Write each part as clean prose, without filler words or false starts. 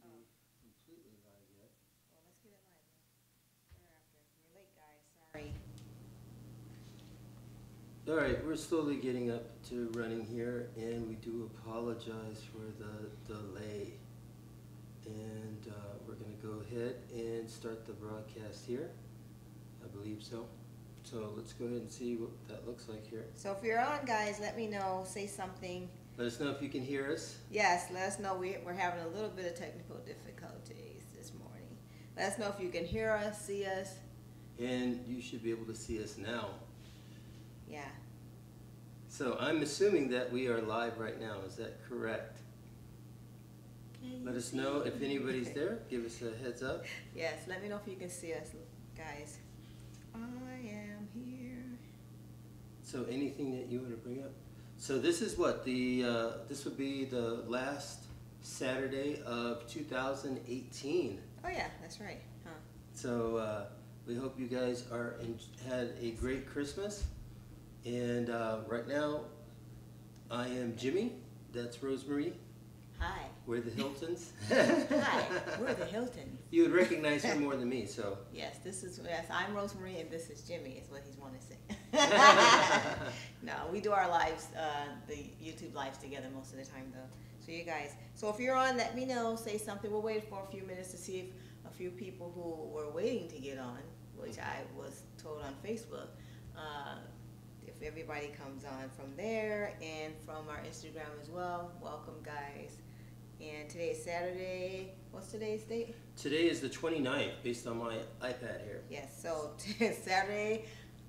be completely live yet. Well, let's get it live then. Thereafter. We're late, guys. Sorry. All right, we're slowly getting up to running here, and we do apologize for the delay. And we're going to go ahead and start the broadcast here. I believe so. So let's go ahead and see what that looks like here. So if you're on, guys, let me know. Say something. Let us know if you can hear us. Yes, let us know. We're having a little bit of technical difficulties this morning. Let us know if you can hear us, see us. And you should be able to see us now. Yeah. So I'm assuming that we are live right now. Is that correct? Let us know if anybody's there. Give us a heads up. Yes, let me know if you can see us, guys. I am here. So anything that you want to bring up? So this is what this would be the last Saturday of 2018. Oh yeah, that's right. Huh. So we hope you guys had a great Christmas. And right now, I am Jimmy. That's Rosemary. Hi. We're the Hiltons. Hi, we're the Hiltons. You would recognize her more than me, so. Yes, I'm Rosemary and this is Jimmy, is what he's wanting to say. No, we do our lives, the YouTube lives together most of the time though. So you guys, so if you're on, let me know, say something. We'll wait for a few minutes to see if a few people who were waiting to get on, which I was told on Facebook, if everybody comes on from there and from our Instagram as well. Welcome, guys. And today is Saturday. What's today's date? Today is the 29th, based on my iPad here. Yes, so Saturday,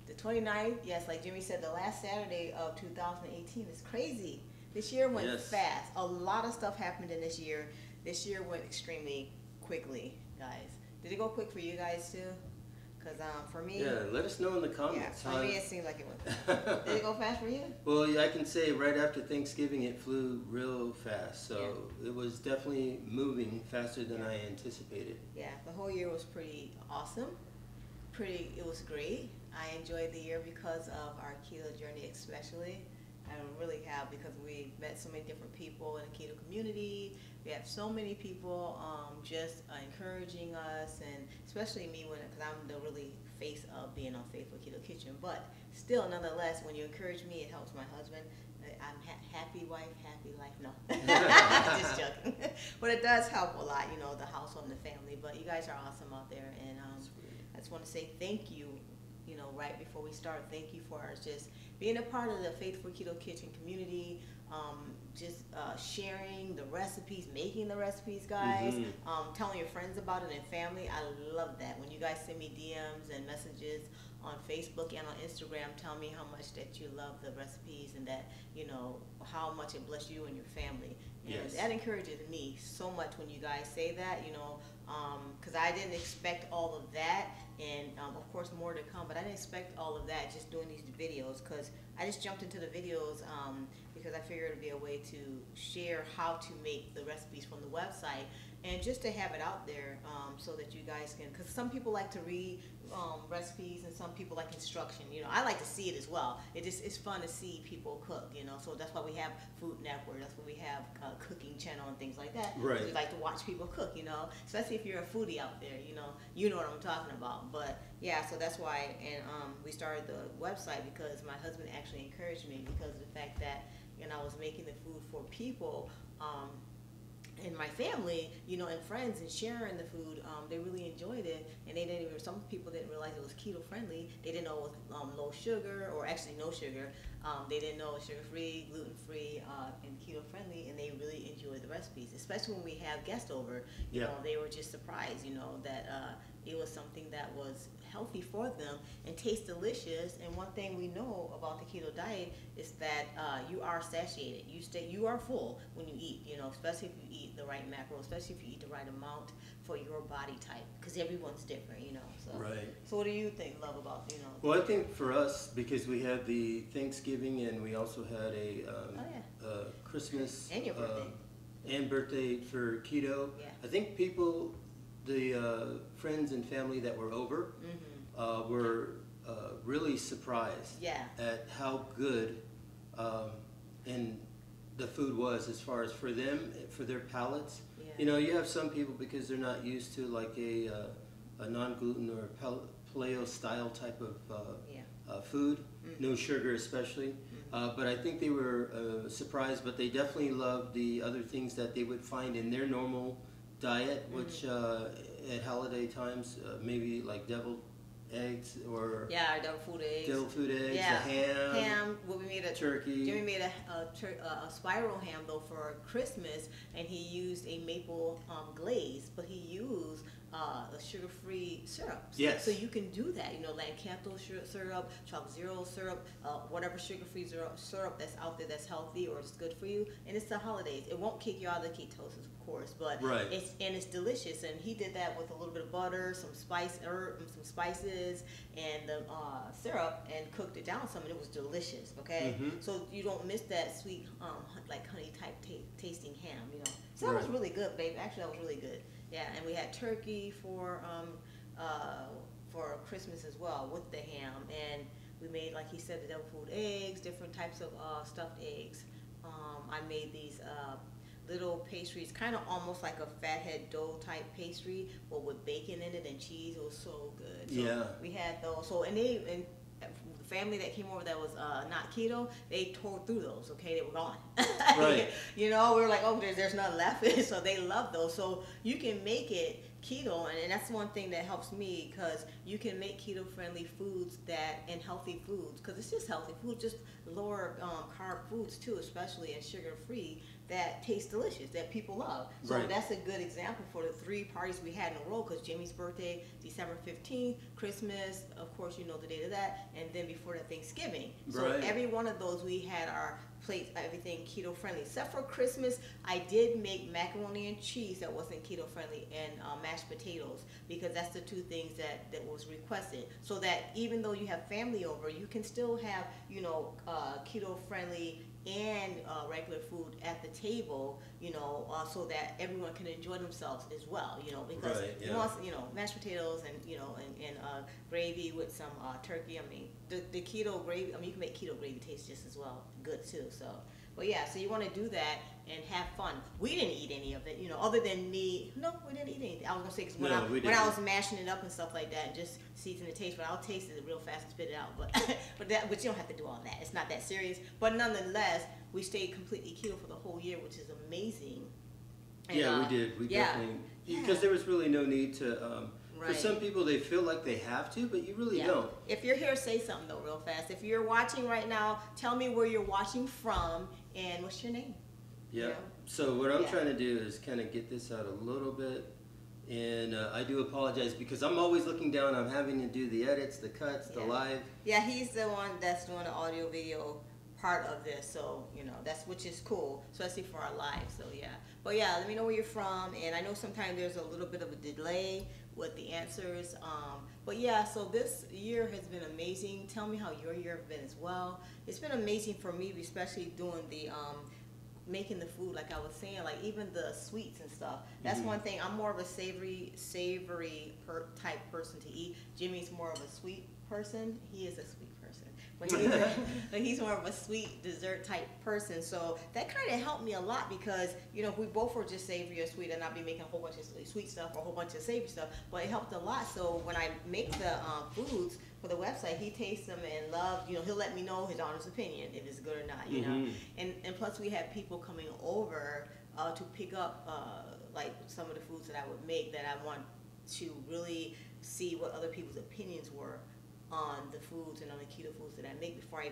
the 29th. Yes, like Jimmy said, the last Saturday of 2018 is crazy. This year went fast. A lot of stuff happened in this year. This year went extremely quickly, guys. Did it go quick for you guys too? Because for me... Yeah, let us know in the comments. Yeah, for me it seemed like it went. Did it go fast for you? Well, yeah, I can say right after Thanksgiving it flew real fast. So it was definitely moving faster than I anticipated. Yeah, the whole year was pretty awesome. It was great. I enjoyed the year because of our keto journey especially. I really have, because we met so many different people in the keto community. We have so many people just encouraging us, and especially me, because I'm the really face of being on Faithful Keto Kitchen. But still, nonetheless, when you encourage me, it helps my husband. I'm happy wife, happy life. No, just joking. But it does help a lot, the household and the family. But you guys are awesome out there, and I just want to say thank you. Right before we start, thank you for just being a part of the Faithful Keto Kitchen community, just sharing the recipes, making the recipes, guys, telling your friends about it and family. I love that. When you guys send me DMs and messages on Facebook and on Instagram, tell me how much that you love the recipes and that, how much it bless you and your family. And that encourages me so much when you guys say that, because I didn't expect all of that, and of course more to come, but I didn't expect all of that just doing these videos, because I just jumped into the videos because I figured it would be a way to share how to make the recipes from the website, and just to have it out there so that you guys can, because some people like to read recipes and some people like instruction. I like to see it as well. It's fun to see people cook, so that's why we have Food Network, that's why we have cooking channel and things like that. Right. We like to watch people cook, especially if you're a foodie out there, you know what I'm talking about. But yeah, so that's why, and we started the website because my husband actually encouraged me, because of the fact that I was making the food for people and my family, and friends, and sharing the food. They really enjoyed it, and they didn't even, some people didn't realize it was keto friendly. They didn't know it was low sugar, or actually no sugar. They didn't know it was sugar free, gluten free, and keto friendly, and they really enjoyed the recipes, especially when we have guests over. They were just surprised, that it was something that was healthy for them and tastes delicious. And one thing we know about the keto diet is that you are satiated. You are full when you eat, especially if you eat the right macro, especially if you eat the right amount for your body type, because everyone's different, So, right. So what do you think, love, about, Well, I think for us, because we had the Thanksgiving and we also had a Christmas and your birthday. And birthday for keto. Yeah. I think people, the friends and family that were over, were really surprised at how good and the food was as far as for them, for their palates. Yeah. You know, you have some people because they're not used to like a non-gluten or paleo style type of food, no sugar especially. But I think they were surprised, but they definitely loved the other things that they would find in their normal diet, which at holiday times, maybe like deviled eggs or devil food eggs, a ham. Well, we made a turkey. Jimmy made a spiral ham though for Christmas, and he used a maple glaze, but he used a sugar-free syrup. Yes. So you can do that. You know, Lancanto syrup, chocolate zero syrup, whatever sugar-free syrup that's out there that's healthy or is good for you. And it's the holidays. It won't kick you out of the ketosis, of course, but it's delicious. And he did that with a little bit of butter, some spices, and the syrup, and cooked it down some, and it was delicious. Okay, so you don't miss that sweet, like honey type tasting ham. You know, so that was really good, babe. Actually, that was really good. Yeah, and we had turkey for Christmas as well with the ham, and we made, like he said, the devil food eggs, different types of stuffed eggs. I made these little pastries, kind of almost like a fathead dough type pastry, but with bacon in it and cheese. It was so good. So we had those. So and the family that came over that was not keto, they tore through those. Okay, they were gone. Right. You know, we were like, oh, there's none left. So they love those. So you can make it keto, and that's one thing that helps me, because you can make keto friendly foods and healthy foods, because it's just healthy food, just lower carb foods too, especially, and sugar free, that taste delicious, that people love. So that's a good example for the 3 parties we had in a row, because Jimmy's birthday, December 15th, Christmas, of course, you know the date of that, and then before that, Thanksgiving. So every one of those, we had our plates, everything keto friendly. Except for Christmas, I did make macaroni and cheese that wasn't keto friendly, and mashed potatoes, because that's the 2 things that was requested. So that even though you have family over, you can still have, you know, keto friendly and regular food at the table, you know, so that everyone can enjoy themselves as well, you know, because you want, you know, mashed potatoes and, you know, and gravy with some turkey. I mean, the keto gravy, I mean, you can make keto gravy taste just as well good too. So, but yeah, so you want to do that and have fun. We didn't eat any of it, you know, other than me. No, we didn't eat anything. I was gonna say, because when I was mashing it up and stuff like that, just season the taste, but I'll taste it real fast and spit it out. But but you don't have to do all that. It's not that serious. But nonetheless, we stayed completely keto for the whole year, which is amazing. And, we did. We definitely, because there was really no need to. For some people, they feel like they have to, but you really don't. If you're here, say something though, real fast. If you're watching right now, tell me where you're watching from and what's your name. Yeah. You know? So what I'm trying to do is kind of get this out a little bit, and I do apologize because I'm always looking down. I'm having to do the edits, the cuts, the live. Yeah, he's the one that's doing the audio video part of this, so you know, that's, which is cool, especially for our live. So yeah, but yeah, let me know where you're from, and I know sometimes there's a little bit of a delay with the answers, but yeah, so this year has been amazing. Tell me how your year has been as well. It's been amazing for me, especially doing the making the food, like I was saying, like even the sweets and stuff. That's one thing. I'm more of a savory type person to eat. Jimmy's more of a sweet person. He is a sweet person, but he's more of a sweet dessert type person. So that kind of helped me a lot, because you know, if we both were just savory or sweet, and I'd be making a whole bunch of sweet stuff or a whole bunch of savory stuff. But it helped a lot. So when I make the foods for the website, he tastes them and loves, you know, he'll let me know his honest opinion if it's good or not, you know. And plus we have people coming over to pick up like some of the foods that I would make, that I want to really see what other people's opinions were on the foods and on the keto foods that I make before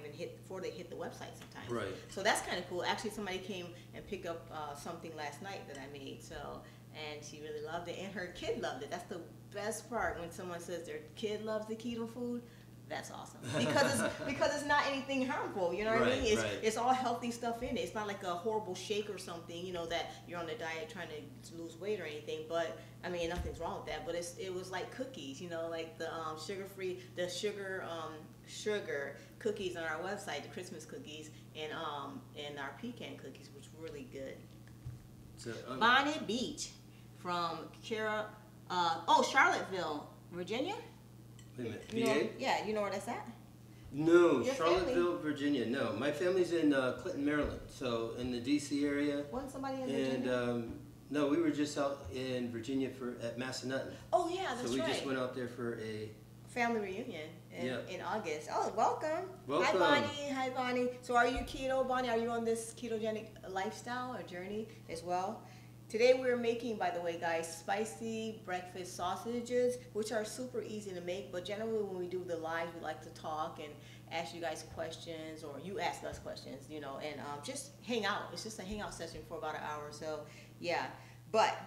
they hit the website sometimes. Right. So that's kind of cool. Actually, somebody came and picked up something last night that I made. So, and she really loved it, and her kid loved it. That's the best part, when someone says their kid loves the keto food. That's awesome, because it's not anything harmful, you know what I mean? It's all healthy stuff in it. It's not like a horrible shake or something, you know, that you're on a diet trying to lose weight or anything. But I mean, nothing's wrong with that. But it was like cookies, you know, like the sugar cookies on our website, the Christmas cookies, and our pecan cookies, which were really good. So, Bonnet Beach from Charlottesville, Virginia. Wait a minute, VA? Yeah, you know where that's at? No, Your Charlottesville, Virginia. No, my family's in Clinton, Maryland. So in the D.C. area. Wasn't somebody in Virginia? And no, we were just out in Virginia at Massanutten. Oh yeah, that's right. So we right. just went out there for a family reunion in August. Oh, welcome. Welcome. Hi, Bonnie. Hi, Bonnie. So are you keto, Bonnie? Are you on this ketogenic lifestyle or journey as well? Today we're making, by the way, guys, spicy breakfast sausages, which are super easy to make. But generally when we do the live, we like to talk and ask you guys questions, or you ask us questions, you know, and just hang out. It's just a hangout session for about an hour or so. Yeah. But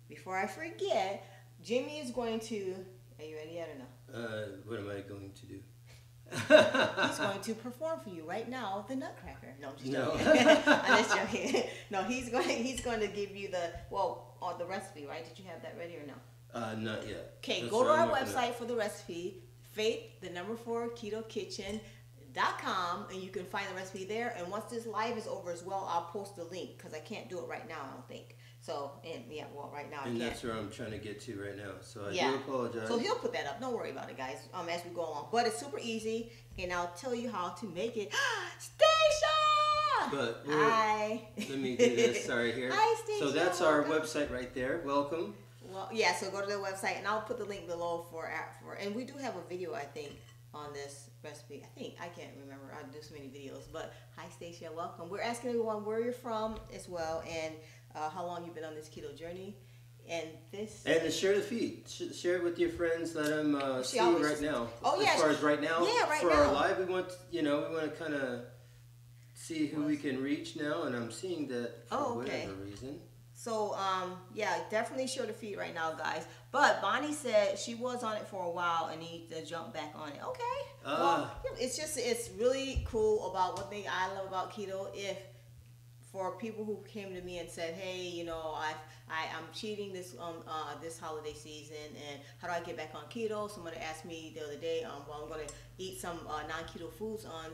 before I forget, Jimmy is going to, are you ready yet or no? What am I going to do? He's going to perform for you right now the Nutcracker. No, I'm just joking. I'm just joking. No, he's going to give you the recipe, right? Did you have that ready or no? Not yet. Okay, go to our website for the recipe, faith4ketokitchen.com, and you can find the recipe there. And once this live is over as well, I'll post the link because I can't do it right now, I don't think. So, and yeah, well, right now I can't. And that's where I'm trying to get to right now. So I do apologize. So he'll put that up. Don't worry about it, guys, as we go along. But it's super easy, and I'll tell you how to make it. Stacia! But hi. Let me do this. Sorry here. Hi, Stacia. So that's our website right there. Welcome. Well, yeah, so go to the website, and I'll put the link below and we do have a video, I think, on this recipe. I can't remember. I do so many videos. But hi, Stacia. Welcome. We're asking everyone where you're from as well, and how long you've been on this keto journey, and to share the feed. Share it with your friends. Let them see right now. Oh yeah. As far as right now, right for now. our live, we want to kind of see who we can reach now, and I'm seeing that for whatever reason. So yeah, definitely share the feed right now, guys. But Bonnie said she was on it for a while and needs to jump back on it. Okay. Well, it's really cool about what I love about keto. For people who came to me and said, hey, you know, I'm cheating this holiday season, and how do I get back on keto? Somebody asked me the other day, well, I'm going to eat some non-keto foods on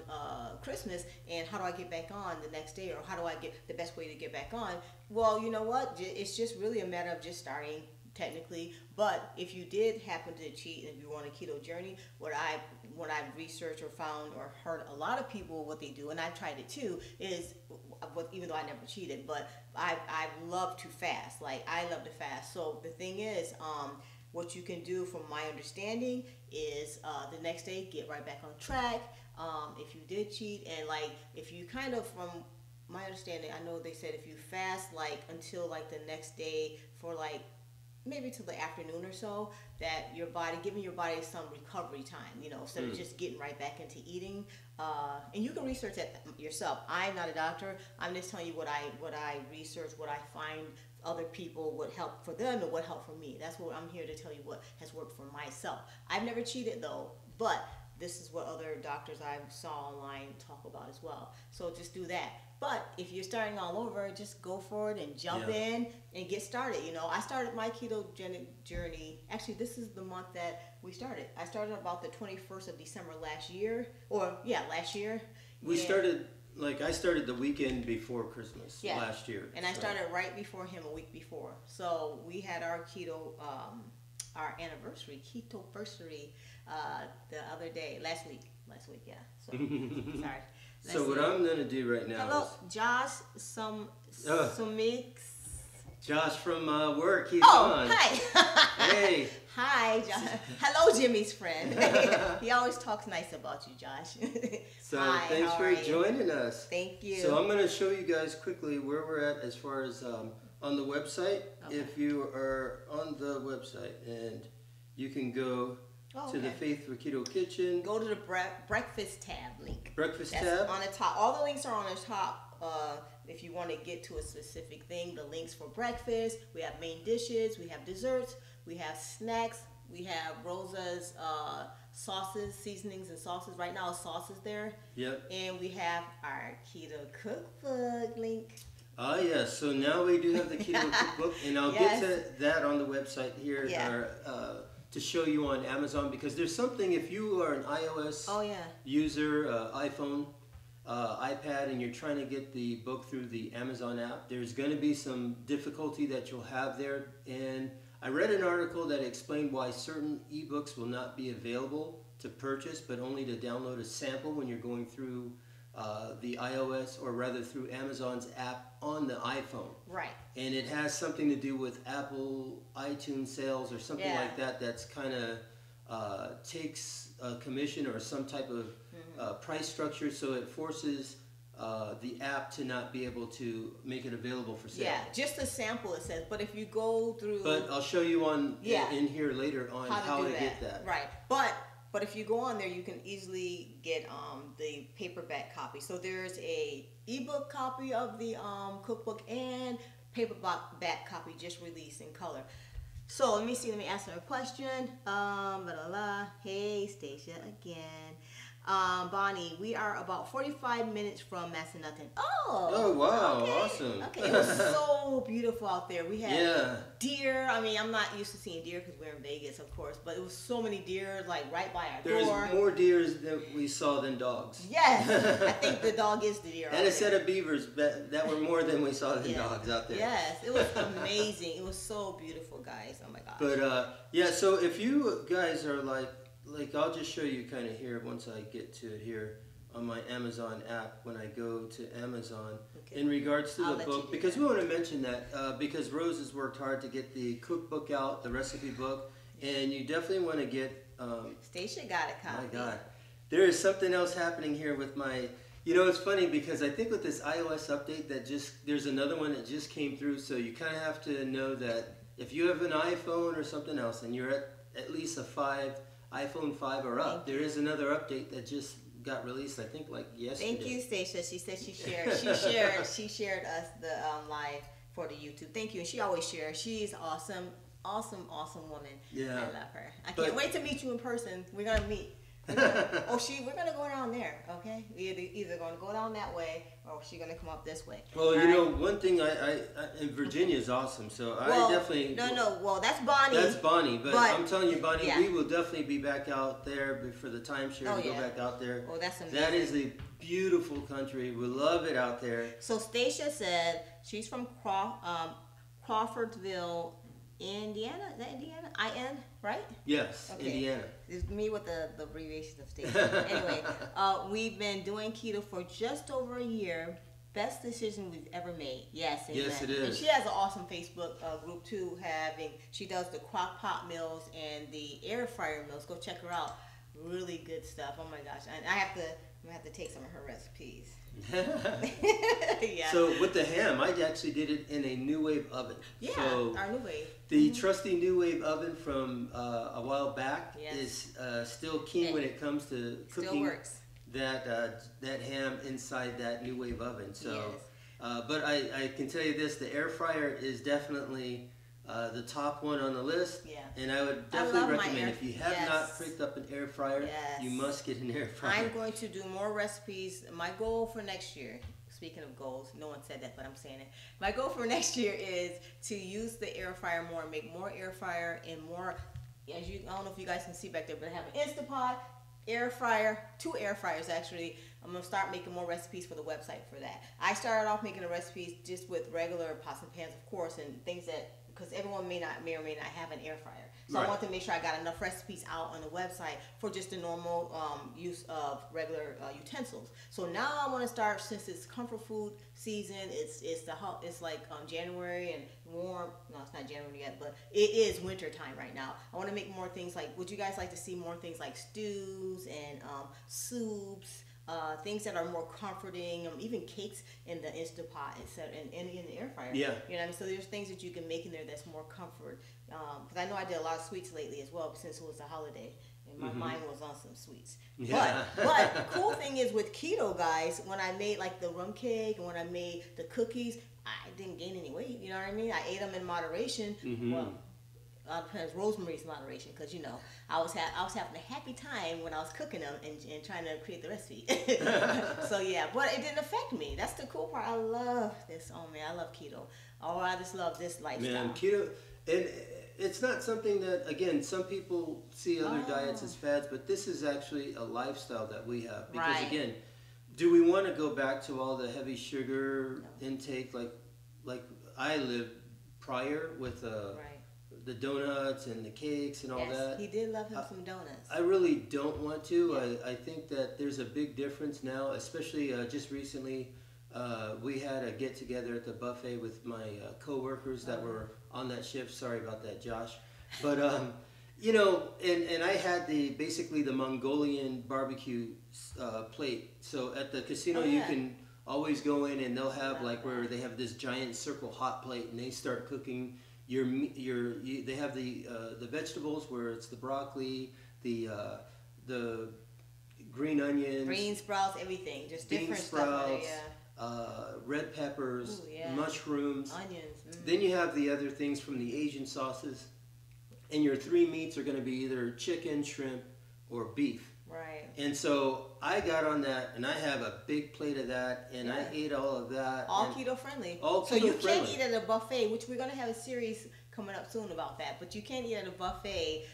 Christmas, and how do I get back on the next day, or how do I get the best way to get back on? Well, you know what? It's just really a matter of just starting, technically. But if you did happen to cheat and you're on a keto journey, what I've researched or found or heard a lot of people what they do, and I've tried it too, is even though I never cheated, but I love to fast. Like, I love to fast. So the thing is, what you can do, from my understanding, is the next day get right back on track. If you did cheat, and like if you kind of, from my understanding, I know they said if you fast like until like the next day for like maybe till the afternoon or so, that giving your body some recovery time, you know, instead of just getting right back into eating. And you can research that yourself. I'm not a doctor. I'm just telling you what I research, what I find other people, what helped for them and what helped for me. That's what I'm here to tell you, what has worked for myself. I've never cheated though, but this is what other doctors I saw online talk about as well. So just do that. But if you're starting all over, just go for it and jump in and get started. You know, I started my ketogenic journey. Actually, this is the month that we started. I started about the 21st of December last year. Last year. I started the weekend before Christmas last year. And I started right before him, a week before. So we had our keto, our anniversary, Keto-versary, the other day, last week, yeah. So, sorry. So what I'm going to do right now is... Josh, Sumix. Josh from work, he's on. Hi. Hey. Hi, Josh. Hello, Jimmy's friend. He always talks nice about you, Josh. So thanks for joining us. Thank you. So I'm going to show you guys quickly where we're at as far as on the website. Okay. If you are on the website, and you can go to the Faith for Keto Kitchen. Go to the breakfast tab link. Breakfast tab? That's on the top. All the links are on the top. If you want to get to a specific thing, the links for breakfast. We have main dishes. We have desserts. We have snacks. We have Rosa's sauces, seasonings, and sauces. Right now, sauces there. Yep. And we have our Keto Cookbook link. Ah, yes. So now we do have the Keto Cookbook, and I'll get to that on the website here. Yeah. To show you on Amazon, because there's something, if you are an iOS user, iPhone, iPad, and you're trying to get the book through the Amazon app, there's going to be some difficulty that you'll have there. And I read an article that explained why certain ebooks will not be available to purchase, but only to download a sample when you're going through the iOS, or rather through Amazon's app on the iPhone. Right. And it has something to do with Apple iTunes sales or something like that. That's kind of takes a commission or some type of price structure, so it forces the app to not be able to make it available for sale. Yeah, just a sample it says. But if you go through, but I'll show you in here later on how to get that. Right. But if you go on there, you can easily get the paperback copy. So there's a ebook copy of the cookbook and paperback copy just released in color. So let me see. Let me answer a question. Hey, Stacia again. Bonnie, we are about 45 minutes from Massanutten. Oh, wow, okay. awesome. Okay, it was so beautiful out there. We had deer. I mean, I'm not used to seeing deer because we're in Vegas, of course, but it was so many deer, like right by our door. There's more deer that we saw than dogs. Yes, I think the dog is the deer. And a set of beavers that were more than we saw than dogs out there. Yes, it was amazing. It was so beautiful, guys. Oh my gosh. But yeah, so if you guys are like I'll just show you kind of here once I get to it here on my Amazon app when I go to Amazon in regards to the book, because we want to mention that because Rose has worked hard to get the cookbook out, the recipe book, and you definitely want to get Stacia got a copy. My God, there is something else happening here with my, you know, it's funny because I think with this iOS update there's another one that just came through, so you kind of have to know that if you have an iPhone or something else and you're at least a iPhone 5 or up, there is another update that just got released, I think, like yesterday. Thank you, Stacia. She said she shared us the live for the YouTube. Thank you. And she always shares. She's awesome, awesome, awesome woman. Yeah. I love her. I can't wait to meet you in person. We're gonna meet. We're gonna go down there, okay? We're either gonna go down that way or she's gonna come up this way. Well, you know, one thing in Virginia is awesome, so I definitely... No, well, that's Bonnie. That's Bonnie, but I'm telling you, Bonnie, we will definitely be back out there for the timeshare to go back out there. Oh, that's amazing. That is a beautiful country. We love it out there. So Stacia said she's from Crawfordsville, Indiana. Is that Indiana? IN, right? Yes, okay. Indiana. It's me with the abbreviation of Stacia. Anyway, we've been doing keto for just over a year. Best decision we've ever made. Yes, amen. Yes, it is. And she has an awesome Facebook group too. She does the crock pot meals and the air fryer meals. Go check her out. Really good stuff. Oh my gosh, and I'm gonna have to take some of her recipes. Yeah. So with the ham, I actually did it in a New Wave oven. Yeah, so our New Wave. The trusty New Wave oven from a while back is still keen when it comes to cooking. Still works. That ham inside that New Wave oven. So, but I can tell you this: the air fryer is definitely the top one on the list. Yeah. And I would definitely recommend, if you have not picked up an air fryer, you must get an air fryer. I'm going to do more recipes. My goal for next year, speaking of goals, no one said that, but I'm saying it. My goal for next year is to use the air fryer more, make more air fryer and more, I don't know if you guys can see back there, but I have an Instapot, air fryer, 2 air fryers actually. I'm going to start making more recipes for the website for that. I started off making the recipes just with regular pots and pans, of course, and things that, because everyone may or may not have an air fryer. So I want to make sure I got enough recipes out on the website for just the normal use of regular utensils. So now I want to start, since it's comfort food season, it's like January and warm. No, it's not January yet, but it is winter time right now. I want to make more things like, would you guys like to see more things like stews and soups? Things that are more comforting, even cakes in the Instapot and in the air fryer. Yeah. You know what I mean? So there's things that you can make in there that's more comfort. Because I know I did a lot of sweets lately as well since it was a holiday. And my mind was on some sweets. Yeah. But the cool thing is with keto, guys, when I made like the rum cake and when I made the cookies, I didn't gain any weight. You know what I mean? I ate them in moderation. Well, depends, Rosemary's moderation, because you know I was having a happy time when I was cooking them and trying to create the recipe. So yeah, but it didn't affect me. That's the cool part. I love this. Oh man, I love keto. Oh, I just love this lifestyle. Man, keto, and it's not something that, again, some people see other diets as fads, but this is actually a lifestyle that we have. Because again, do we want to go back to all the heavy sugar intake like I lived prior with the donuts and the cakes and all Yes, that. he did love him some donuts. I really don't want to. Yeah. I think that there's a big difference now, especially just recently. We had a get together at the buffet with my co-workers that were on that shift. Sorry about that, Josh. But you know, and I had basically the Mongolian barbecue plate. So at the casino, you can always go in and they'll have like where they have this giant circle hot plate and they start cooking they have the vegetables where it's the broccoli, the green onions, green sprouts, everything, just bean different sprouts, stuff. red peppers, Ooh, mushrooms, onions. Then you have the other things from the Asian sauces, and your three meats are going to be either chicken, shrimp, or beef. Right. And so I got on that, and I have a big plate of that, and I ate all of that. All keto friendly. All so keto you friendly. can't eat at a buffet, which we're gonna have a series coming up soon about that. But you can't eat at a buffet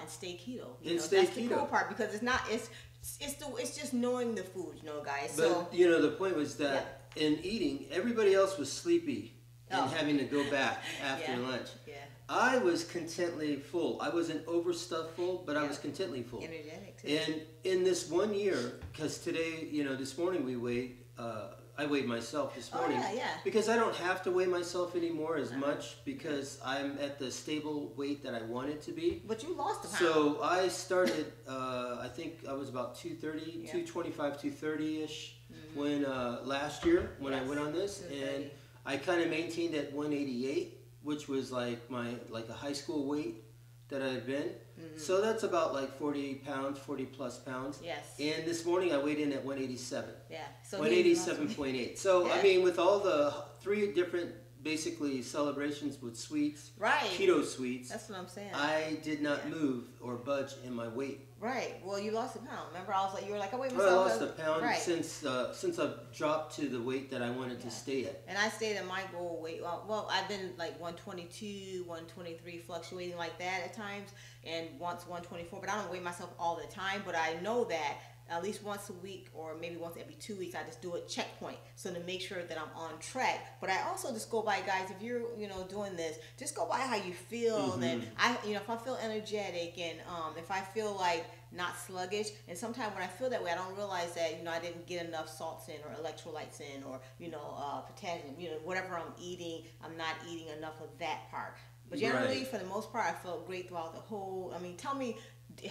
and stay keto. That's the cool part because it's not. It's just knowing the food, guys. But you know, the point was that in eating, everybody else was sleepy and having to go back after lunch. Yeah. I was contently full. I wasn't overstuffed full, but I was contently full. Energetic too. And in this 1 year, because today, this morning we weighed, I weighed myself this morning. Because I don't have to weigh myself anymore as much because I'm at the stable weight that I wanted to be. But you lost a pound. So I started, I think I was about 230, 225, 230-ish when last year when I went on this. And I kind of maintained at 188. Which was like a high school weight that I had been. So that's about like 40 pounds, 40 plus pounds. Yes. And this morning I weighed in at 187. Yeah. So 187.8. So I mean, with all the 3 different basically celebrations with sweets, keto sweets. That's what I'm saying. I did not move or budge in my weight. Right. Well, you lost a pound. Remember, you were like, I weighed myself. myself. I lost a pound since I've dropped to the weight that I wanted to stay at. And I stayed at my goal weight. Well, I've been like 122, 123, fluctuating like that at times, and once 124. But I don't weigh myself all the time. But I know that at least once a week or maybe once every 2 weeks, I just do a checkpoint. So to make sure that I'm on track. But I also just go by, guys, if you're, doing this, just go by how you feel. And if I feel energetic and if I feel like not sluggish, and sometimes when I feel that way, I don't realize that, I didn't get enough salts in or electrolytes in or, potassium, whatever I'm eating, I'm not eating enough of that part. But generally, for the most part, I felt great throughout the whole, tell me,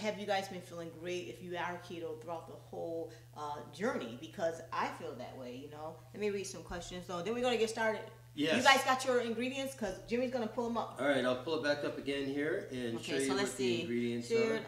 have you guys been feeling great if you are keto throughout the whole journey? Because I feel that way, Let me read some questions, though. Then we're going to get started. Yes. You guys got your ingredients? Because Jimmy's going to pull them up. All right, I'll pull it back up again here and show you what the ingredients are.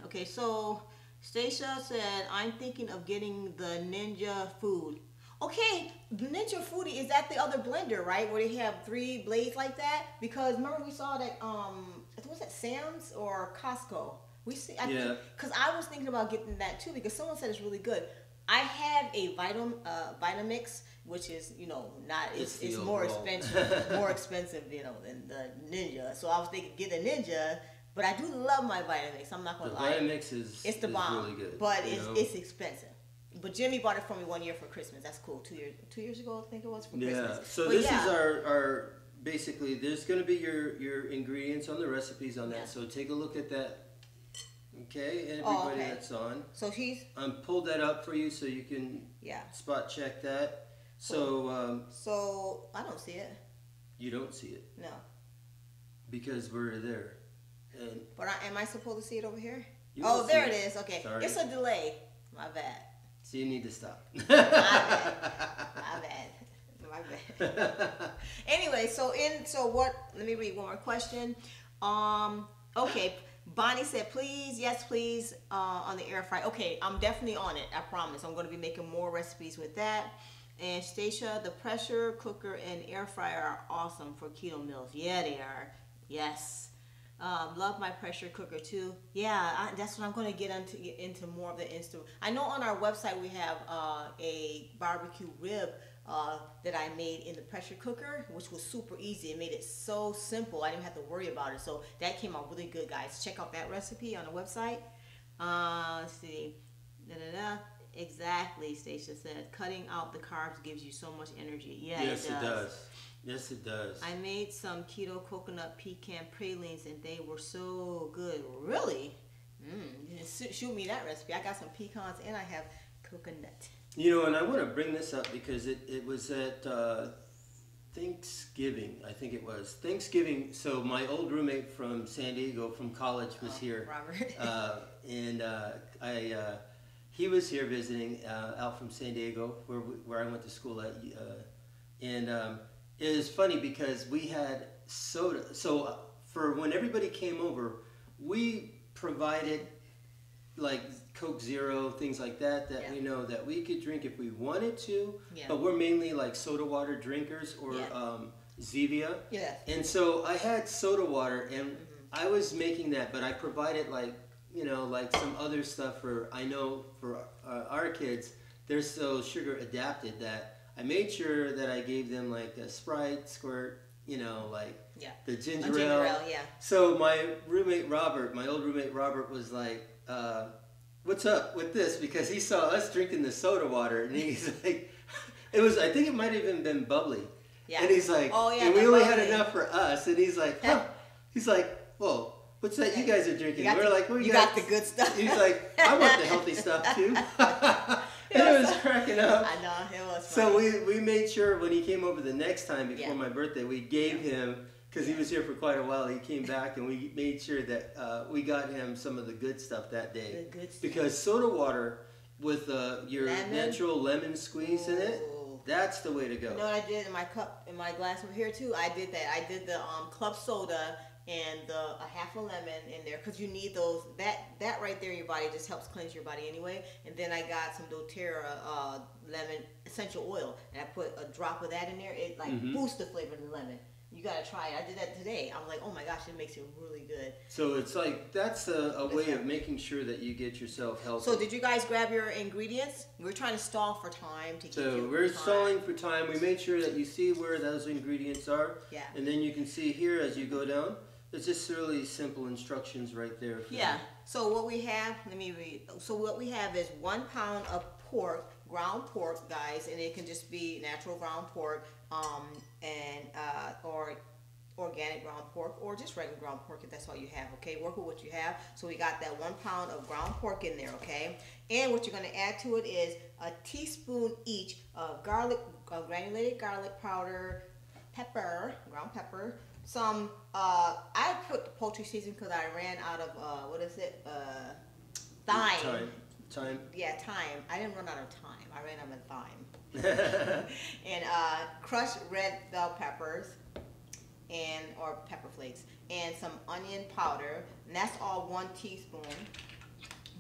Okay, so Stacia said, I'm thinking of getting the Ninja Food. Okay, Ninja Foodie, is that the other blender, right? Where they have 3 blades like that? Because remember we saw that, was that Sam's or Costco? Because I was thinking about getting that too because someone said it's really good. I have a Vitamix, which is it's more expensive, than the Ninja. So I was thinking get a Ninja, but I do love my Vitamix. I'm not gonna lie. The Vitamix is the bomb, really good, but it's expensive. But Jimmy bought it for me 1 year for Christmas. That's cool. 2 years ago, I think it was for Christmas. So this is our basically. There's going to be your ingredients on the recipes on that. So take a look at that. Okay, and everybody that's on. So pulled that up for you so you can spot check that. So so I don't see it. You don't see it? No. Because we're there. And but am I supposed to see it over here? There it is. Okay. Sorry. It's a delay. My bad. So you need to stop. My bad. My bad. Anyway, let me read one more question. Okay. Bonnie said, please, yes, please, on the air fryer. Okay, I'm definitely on it. I promise. I'm going to be making more recipes with that. And Stacia, the pressure cooker and air fryer are awesome for keto meals. Yeah, they are. Yes. Love my pressure cooker too. Yeah, that's what I'm going to get into more of the instant. I know on our website we have a barbecue rib that I made in the pressure cooker, which was super easy. It made it so simple. I didn't have to worry about it. So that came out really good, guys. Check out that recipe on the website. Let's see. Exactly, Stacia said. Cutting out the carbs gives you so much energy. Yeah, Yes, it does. it does. Yes, it does. I made some keto coconut pecan pralines and they were so good. Really? Shoot me that recipe. I got some pecans and I have coconut. You know, and I want to bring this up because it was at Thanksgiving, I think it was. Thanksgiving, so my old roommate from San Diego from college was here. Robert. He was here visiting out from San Diego where I went to school at. And it was funny because we had soda. So for when everybody came over, we provided like Coke Zero, things like that we know that we could drink if we wanted to, but we're mainly like soda water drinkers or Zevia. Yeah. And so I had soda water and I was making that, but I provided like, you know, like some other stuff for our kids, they're so sugar adapted that I made sure that I gave them like a Sprite, Squirt, you know, like the ginger ale. So my old roommate Robert was like, what's up with this? Because he saw us drinking the soda water and he's like, I think it might have even been bubbly. Yeah. And he's like, and we only had enough for us. And he's like, he's like, whoa. What's that you guys are drinking? We're like, well, you got the good stuff. He's like, I want the healthy stuff too. And it was cracking up. I know, it was funny. So we made sure when he came over the next time before my birthday, we gave him, because he was here for quite a while, he came back and we made sure that we got him some of the good stuff that day. The good stuff. Because soda water with your natural lemon squeeze in it, that's the way to go. You know what I did in my cup, in my glass over here too? I did that. I did the club soda and a half a lemon in there because you need those. That right there in your body just helps cleanse your body anyway. And then I got some doTERRA lemon essential oil and I put a drop of that in there. It like boosts the flavor of the lemon. You gotta try it. I did that today. I was like, oh my gosh, it makes it really good. So it's like that's a way of making sure that you get yourself healthy. So did you guys grab your ingredients? We're trying to stall for time to. So we're stalling for time. We made sure that you see where those ingredients are. Yeah. And then you can see here as you go down. It's just really simple instructions right there. Yeah. So what we have, let me read. So what we have is 1 pound of pork, ground pork, guys, and it can just be natural ground pork, or organic ground pork, or just regular ground pork if that's all you have. Okay, work with what you have. So we got that 1 pound of ground pork in there. Okay, and what you're going to add to it is a teaspoon each of garlic, granulated garlic powder, pepper, ground pepper. Some, I put the poultry seasoning because I ran out of, thyme. Thyme? Yeah, thyme. I didn't run out of thyme. I ran out of thyme. And crushed red bell peppers or pepper flakes. And some onion powder. And that's all 1 teaspoon.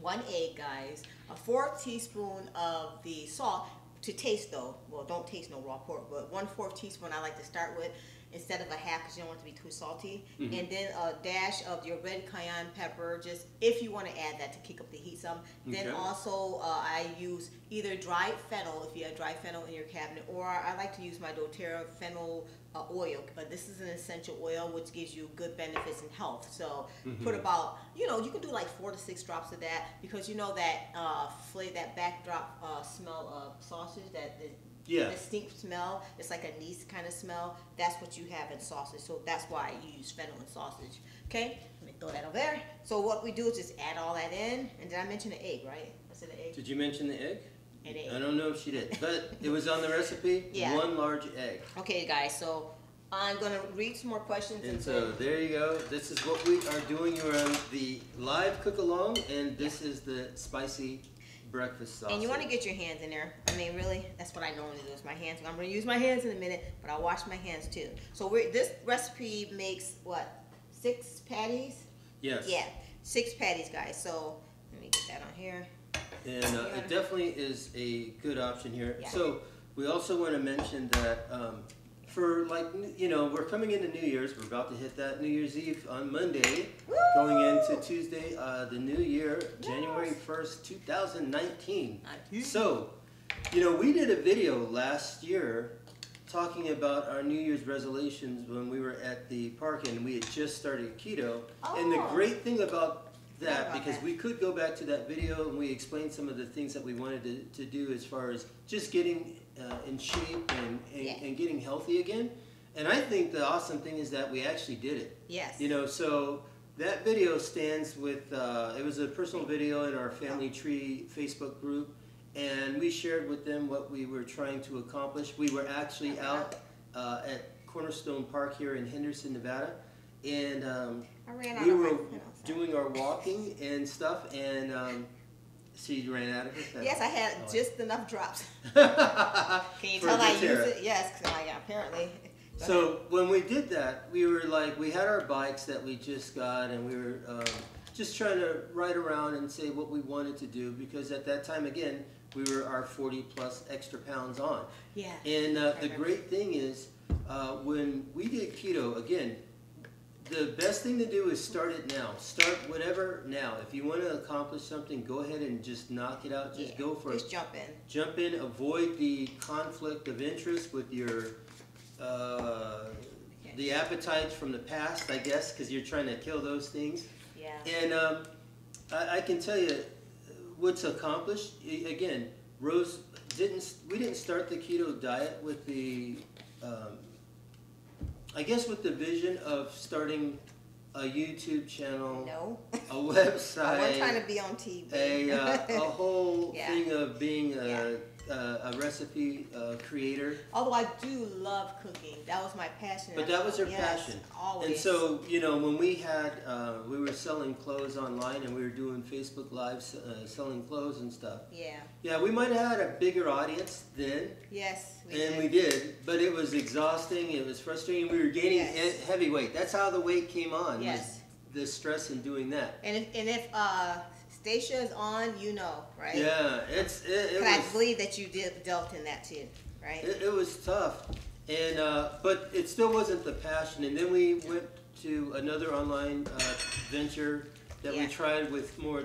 1 egg, guys. A 4th teaspoon of the salt. To taste though, well, don't taste no raw pork, but 1/4 teaspoon I like to start with instead of a half because you don't want it to be too salty. And then a dash of your red cayenne pepper, just if you want to add that to kick up the heat some. Then also I use either dried fennel, if you have dried fennel in your cabinet, or I like to use my doTERRA fennel oil. But this is an essential oil which gives you good benefits and health. So put about, you can do like 4 to 6 drops of that because you know that that backdrop smell of sausage, that distinct smell. It's like a anise kind of smell. That's what you have in sausage. So that's why you use fennel in sausage. Okay, let me throw that over there. So what we do is just add all that in. And did I mention the egg, right? I said the egg. Did you mention the egg? An egg. I don't know if she did, but it was on the recipe. 1 large egg. Okay, guys. So I'm gonna read some more questions. And so there you go. This is what we are doing. You're on the live cook along, and this is the spicy breakfast sausage. And you want to get your hands in there. I mean, really, that's what I normally do is my hands. I'm going to use my hands in a minute, but I'll wash my hands too. So this recipe makes what, 6 patties? Yes. Yeah, 6 patties, guys. So let me get that on here. And it definitely is a good option here. Yeah. So we also want to mention that for we're coming into New Year's. We're about to hit that New Year's Eve on Monday. Woo! Going into Tuesday, the new year, January 1st, 2019. So, we did a video last year talking about our New Year's resolutions when we were at the park and we had just started keto. And the great thing about that because we could go back to that video and we explained some of the things that we wanted to do as far as just getting in shape and getting healthy again. And I think the awesome thing is that we actually did it. Yes. You know, so that video stands with, it was a personal video in our Family Tree Facebook group, and we shared with them what we were trying to accomplish. We were actually out at Cornerstone Park here in Henderson, Nevada, and we were doing our walking and stuff, and so you ran out of it? Yes, I had just enough drops. Can you tell I use it? Yes, apparently. So when we did that, we were like, we had our bikes that we just got, and we were just trying to ride around and say what we wanted to do, because at that time, again, we were our 40 plus extra pounds on. Yeah. And the great thing is, when we did keto, again, the best thing to do is start it now. Start whatever now. If you want to accomplish something, go ahead and just knock it out. Just go for it. Just jump in. Jump in. Avoid the conflict of interest with your the appetites from the past, I guess, because you're trying to kill those things. Yeah. And I can tell you what's accomplished. Again, Rose we didn't start the keto diet with the I guess with the vision of starting a YouTube channel, no, a website. I wasn't trying to be on TV. A whole thing of being a recipe creator. Although I do love cooking, that was my passion. But that was her passion. Always. And so, you know, when we had, we were selling clothes online, and we were doing Facebook Lives, selling clothes and stuff. Yeah. Yeah, we might have had a bigger audience then. Yes, we did. But it was exhausting. It was frustrating. We were gaining heavy weight. That's how the weight came on. Yes. Was the stress in doing that. And if Stacia is on, you know, right? Yeah, I believe that you dealt in that too, right? It was tough, and but it still wasn't the passion. And then we went to another online venture that we tried with more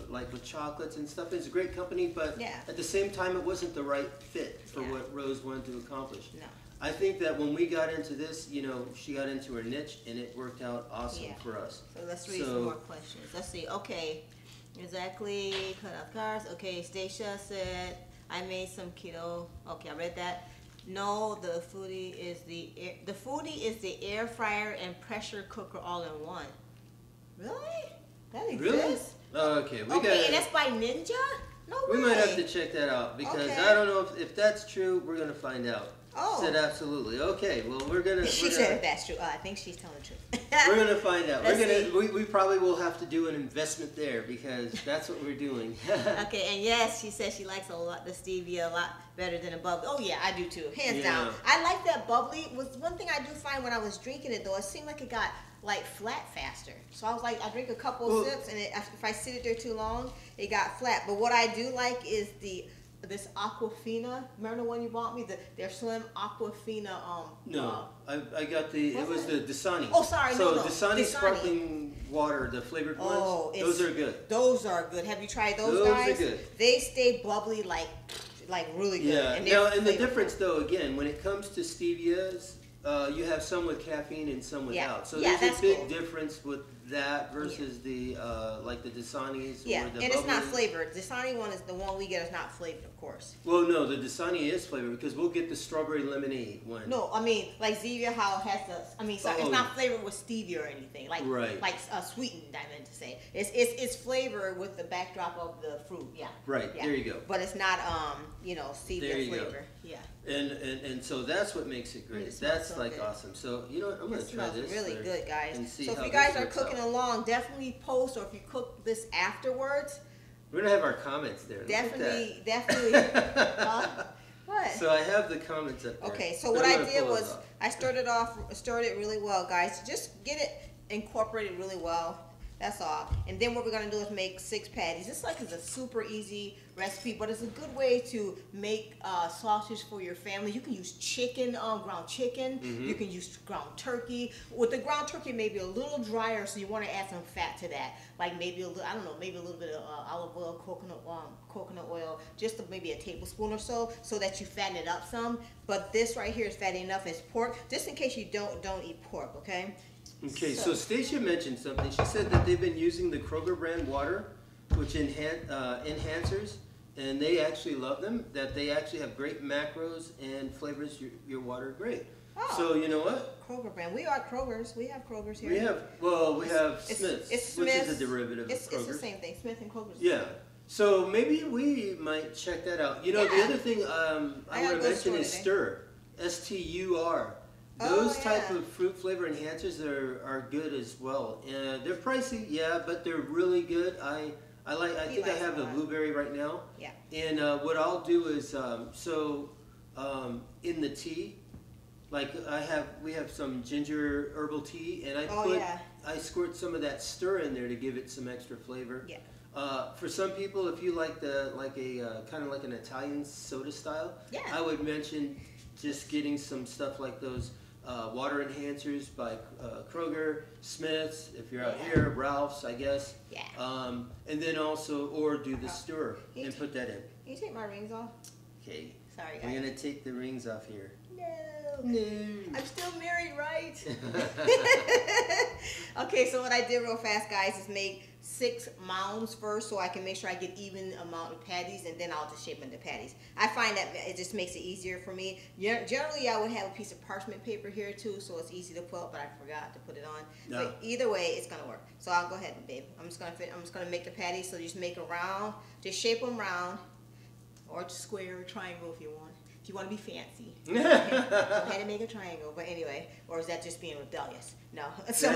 like with chocolates and stuff. It's a great company, but at the same time, it wasn't the right fit for what Rose wanted to accomplish. No. I think that when we got into this, you know, she got into her niche, and it worked out awesome for us. So let's read some more questions. Let's see. Okay. Exactly, cut off carbs. Okay, Stacia said, I made some keto. Okay, I read that. No, the foodie is the air fryer and pressure cooker all in one. Really? That exists? Really? Oh, okay. And that's by Ninja? No way. We might have to check that out, because I don't know if that's true. We're gonna find out. Oh. Said absolutely. Okay, well She said if that's true. I think she's telling the truth. We're gonna find out. We probably will have to do an investment there, because that's what we're doing. Okay, and yes, she says she likes the stevia a lot better than a bubbly. Oh yeah, I do too. Hands down. I like that bubbly. Was one thing I do find when I was drinking it though. It seemed like it got like flat faster. So I was like, I drink a couple of sips, and if I sit it there too long, it got flat. But what I do like is this Aquafina. Remember the one you bought me? Their slim Aquafina. No, I got it was the Dasani. Oh, sorry, no. Dasani sparkling water, the flavored ones. Those are good. Those are good. Have you tried those guys? Those are good. They stay bubbly like really good. Yeah. And the difference though, again, when it comes to stevias, you have some with caffeine and some without. So there's a big difference with that versus the like the Dasanis or the and it's not flavored. Dasani one is the one we get is not flavored, of course. Well, no, the Dasani is flavored, because we'll get the strawberry lemonade one. No, I mean like Zevia, how it has the. It's not flavored with stevia or anything. Like sweetened. I meant to say it's flavored with the backdrop of the fruit. Yeah. Right. Yeah. There you go. But it's not stevia flavor. Go. Yeah. And so that's what makes it great. That's so like awesome. So you know what? I'm gonna try this. Really good, guys. And see so if how you guys are cooking along, definitely post, or if you cook this afterwards, we're gonna have our comments there. Definitely. What? So I have the comments up there. Okay. So what I did was I started really well, guys. Just get it incorporated really well. That's all. And then what we're gonna do is make 6 patties. This is a super easy recipe, but it's a good way to make sausage for your family. You can use chicken, ground chicken. You can use ground turkey. With the ground turkey, maybe a little drier, so you want to add some fat to that. Like maybe a little, I don't know, maybe a little bit of olive oil, coconut oil, just maybe a tablespoon or so that you fatten it up some. But this right here is fatty enough. It's pork, just in case you don't eat pork, okay? Okay, so Stacia mentioned something. She said that they've been using the Kroger brand water, which enhancers, and they actually love them. That they actually have great macros and flavors your water great. Oh. So you know what? Kroger brand. We are Kroger's. We have Kroger's here. We have Smith's, which is a derivative of Kroger. It's the same thing. Smith and Kroger's. Yeah. So maybe we might check that out. You know, the other thing I want to mention is Stur, STUR. Those type of fruit flavor enhancers are good as well. And they're pricey, yeah, but they're really good. I think I have the blueberry right now. Yeah. And what I'll do is in the tea, like we have some ginger herbal tea, and I squirt some of that Stur in there to give it some extra flavor. Yeah. For some people, if you like kind of like an Italian soda style, I would mention just getting some stuff like those water enhancers by Kroger, Smith's, if you're out here, Ralph's, I guess. Yeah. And then also, or do the Stur and put that in. Can you take my rings off? Okay. Sorry, We're gonna take the rings off here. No. I'm still married, right? Okay, so what I did real fast, guys, is make 6 mounds first so I can make sure I get even amount of patties, and then I'll just shape them into patties. I find that it just makes it easier for me. Generally, I would have a piece of parchment paper here too, so it's easy to put up, but I forgot to put it on. No. But either way, it's gonna work. So I'll go ahead, babe. I'm just gonna make the patties. So just make a round, just shape them round, or just square or triangle if you want. If you want to be fancy, go ahead and make a triangle. But anyway, or is that just being rebellious? No. So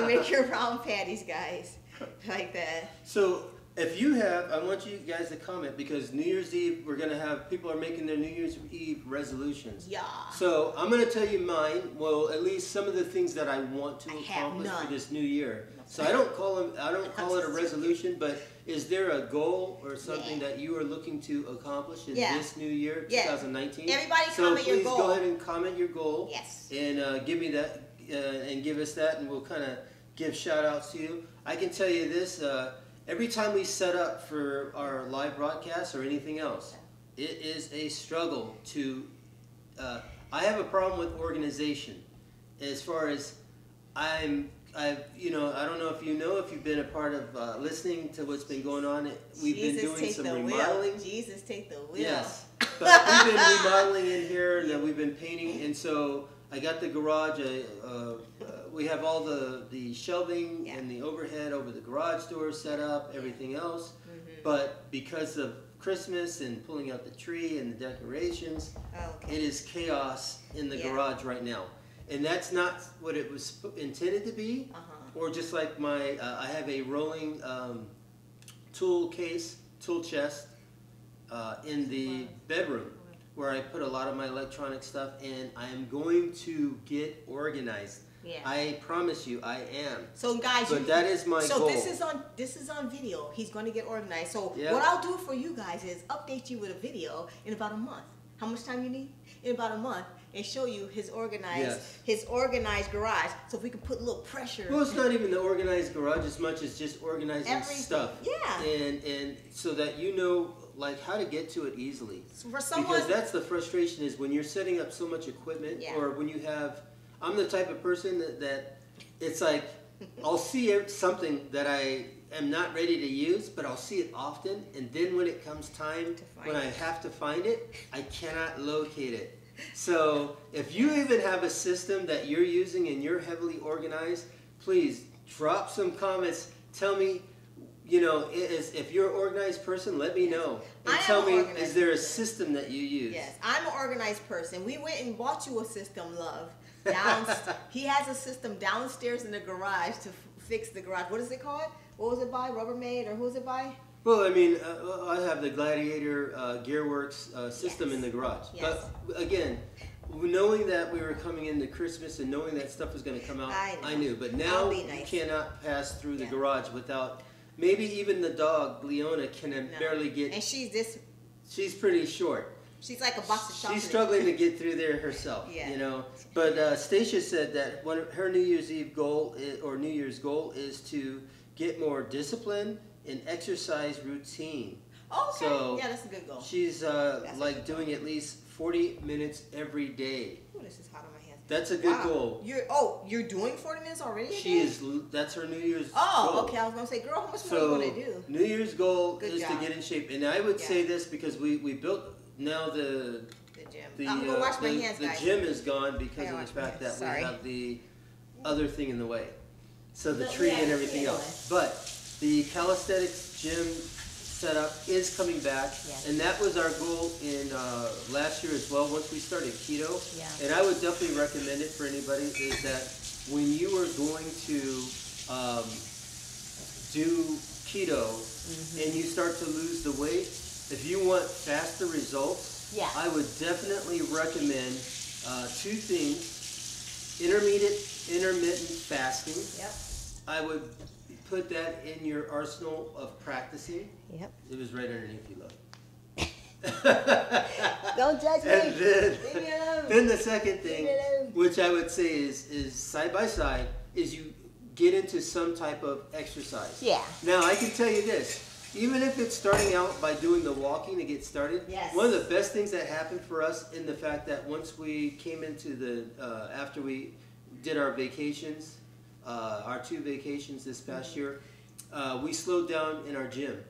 make your round patties, guys, like that. So if you have, I want you guys to comment, because New Year's Eve people are making their New Year's Eve resolutions. Yeah. So I'm going to tell you mine. Well, at least some of the things that I want to accomplish for this new year. So I don't call it a resolution, but is there a goal or something that you are looking to accomplish in this new year, 2019? Everybody comment your goal. So please go ahead and comment your goal. Yes. And give me that, and give us that, and we'll kind of give shout outs to you. I can tell you this, every time we set up for our live broadcast or anything else, it is a struggle to, I have a problem with organization as far as I don't know if you've been a part of listening to what's been going on. We've been doing some remodeling. Jesus, take the wheel. Yes, but we've been remodeling in here, and we've been painting, and so I got the garage. We have all the shelving and the overhead over the garage door set up, everything else. But because of Christmas and pulling out the tree and the decorations, it is chaos in the garage right now. And that's not what it was intended to be. Or just like I have a rolling tool chest in the bedroom where I put a lot of my electronic stuff, and I am going to get organized. Yeah. I promise you, I am. So guys, that is my goal. So this is on video. He's going to get organized. So what I'll do for you guys is update you with a video in about a month. How much time you need? In about a month, and show you his organized garage. So if we can put a little pressure. Well, it's not even the organized garage as much as just organizing stuff. Yeah. And so that you know, like, how to get to it easily. So for someone, because that's the frustration, is when you're setting up so much equipment, or when you have. I'm the type of person that it's like I'll see something that I am not ready to use, but I'll see it often, and then when it comes time when I have to find it, I cannot locate it. So if you even have a system that you're using and you're heavily organized, please drop some comments. Tell me, if you're an organized person, let me know. And tell me, is there a system that you use? Yes, I'm an organized person. We went and bought you a system, love. He has a system downstairs in the garage to fix the garage. What is it called? What was it by? Rubbermaid, or who's it by? Well, I mean, I have the Gladiator Gearworks system in the garage. Yes. But again, knowing that we were coming into Christmas and knowing that stuff was going to come out, I knew. But now you cannot pass through the garage without, maybe even the dog, Leona, can barely get. And she's pretty short. She's like a box of chocolates. She's struggling to get through there herself, But Stacia said that her New Year's Eve goal New Year's goal is to get more discipline and exercise routine. Okay. So that's a good goal. She's doing at least 40 minutes every day. Oh, this is hot on my hands. That's a good goal. You're doing 40 minutes already? She is. That's her New Year's goal. Okay. I was gonna say, girl, how much more are you gonna do? New Year's goal is to get in shape, and I would say this because we built now the gym. I'm gonna wash my hands, guys. The gym is gone because of the fact that we have the other thing in the way. So the tree and everything else. But the calisthenics gym setup is coming back, and that was our goal in last year as well. Once we started keto, and I would definitely recommend it for anybody. Is that when you are going to do keto and you start to lose the weight, if you want faster results, I would definitely recommend two things: intermittent fasting. I would put that in your arsenal of practicing. It was right underneath you, love. Don't judge me. And then the second thing, which I would say is side by side, is you get into some type of exercise. Now I can tell you this. Even if it's starting out by doing the walking to get started, one of the best things that happened for us in the fact that once we came into the, after we did our vacations, our 2 vacations this past year, we slowed down in our gym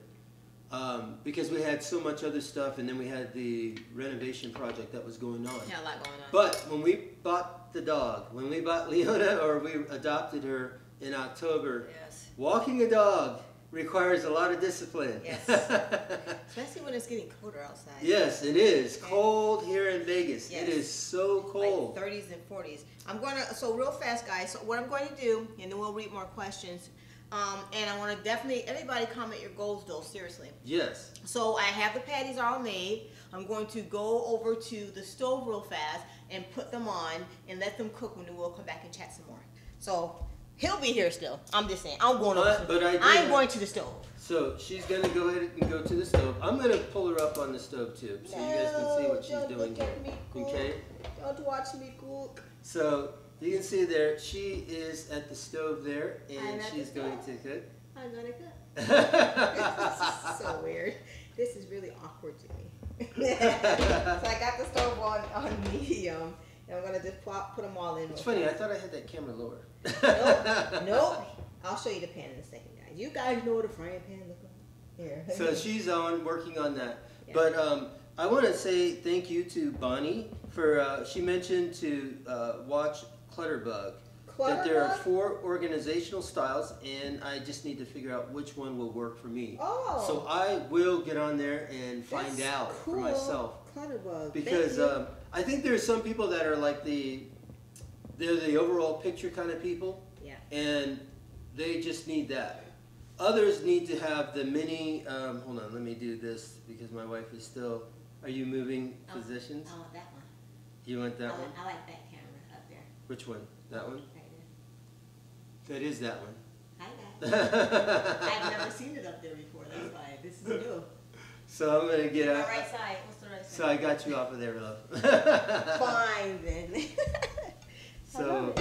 because we had so much other stuff, and then we had the renovation project that was going on. Yeah, a lot going on. But when we bought the dog, when we bought Leona, or we adopted her in October, walking a dog requires a lot of discipline. Especially when it's getting colder outside. Yes, it is. Cold here in Vegas. It is so cold. Like 30s and 40s. I'm going to, so real fast, guys, so what I'm going to do, and then we'll read more questions, and I want to definitely, everybody comment your goals, though, seriously. Yes. So I have the patties all made. I'm going to go over to the stove real fast and put them on and let them cook, and then we'll come back and chat some more. So he'll be here still. I'm just saying. I'm going over. I'm going to the stove. So she's going to go ahead and go to the stove. I'm going to pull her up on the stove too, so you guys can see what she's doing here. Okay? Don't watch me cook. So you can see there, she is at the stove there, and she's going to cook. I'm going to cook. This is so weird. This is really awkward to me. So I got the stove on medium, and I'm going to just put them all in. It's funny, I thought I had that camera lower. Nope. I'll show you the pan in a second, guys. You guys know what a frying pan looks like. Here. So she's working on that. But I want to say thank you to Bonnie for, she mentioned to watch Clutterbug. That there are 4 organizational styles, and I just need to figure out which one will work for me. So I will get on there and find out for myself. Clutterbug. Because I think there's some people that are like they're the overall picture kind of people. And they just need that. Others need to have the mini, hold on, let me do this because my wife is still, are you moving positions? I want that one. You want that one? I like that camera up there. Which one? That one? Right there. That is that one. Hi guys. I've never seen it up there before, that's why this is new. So I'm going to get out. The right side, what's the right side? So I got you off of there, love. Fine then. So,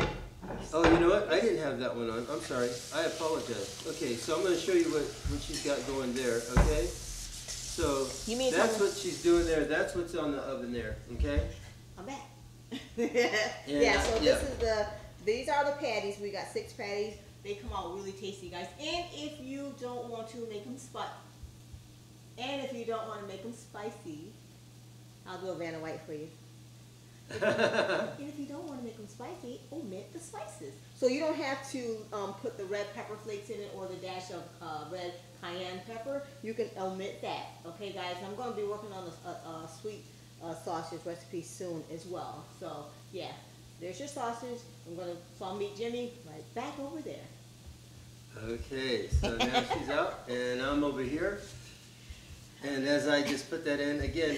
oh, you know what? I didn't have that one on. I'm sorry. I apologize. Okay, so I'm going to show you what she's got going there, okay? So that's what she's doing there. That's what's on the oven there, okay? I'm back. These are the patties. We got 6 patties. They come out really tasty, guys. And if you don't want to make them spicy, I'll do a Vanna White for you. And if you don't want to make them spicy, omit the spices. So you don't have to put the red pepper flakes in it or the dash of red cayenne pepper. You can omit that. Okay, guys? I'm going to be working on a sweet sausage recipe soon as well. So, yeah. There's your sausage. So I'll meet Jimmy right back over there. Okay, so now she's out, and I'm over here. And as I just put that in, again,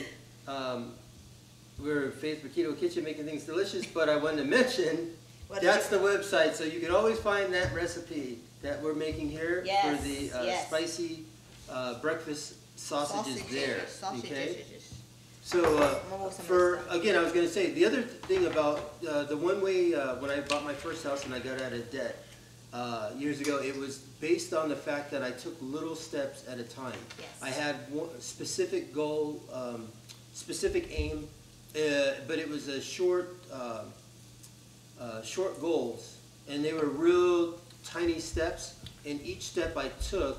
we're Faith for Keto Kitchen, making things delicious, but I wanted to mention that's the website, so you can always find that recipe that we're making here for the spicy breakfast sausages there. Okay? So again, I was going to say, the other thing about the one way when I bought my first house and I got out of debt years ago, it was based on the fact that I took little steps at a time. I had one specific goal, specific aim, but it was a short short goals, and they were real tiny steps. And each step I took,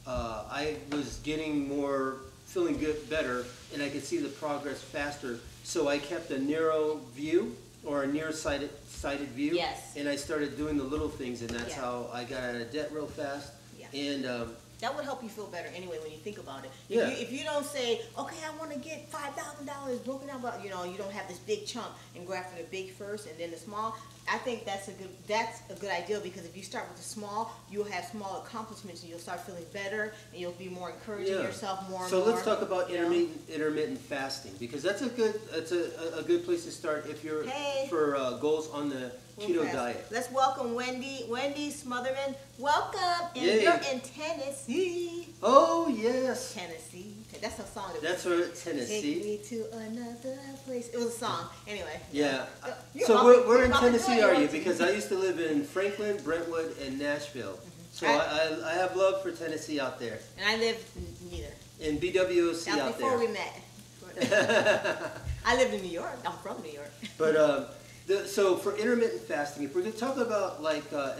I was getting more, feeling good, better, and I could see the progress faster. So I kept a narrow view, or a nearsighted view. Yes. And I started doing the little things, and that's Yeah. how I got out of debt real fast. Yeah. And that would help you feel better anyway when you think about it. Yeah. If you don't say, okay, I want to get $5,000 broken out, but you don't have this big chunk and go after the big first and then the small. I think that's a good idea, because if you start with the small, you'll have small accomplishments and you'll start feeling better and you'll be more encouraging yourself more and so more. let's talk about intermittent fasting, because that's a good place to start if you're for goals on the keto diet. Let's welcome Wendy Smotherman. Welcome, and Yay. you're in Tennessee. Oh yes. Tennessee. That's a song. That's for Tennessee. Take me to another place. It was a song. Anyway. Yeah. You're So welcome. where in You're welcome. Tennessee You're are you? welcome. Because I used to live in Franklin, Brentwood, and Nashville. So I have love for Tennessee out there. And I lived neither. In BWOC That was out before there. we met. I lived in New York. I'm from New York. But so for intermittent fasting, if we're going to talk about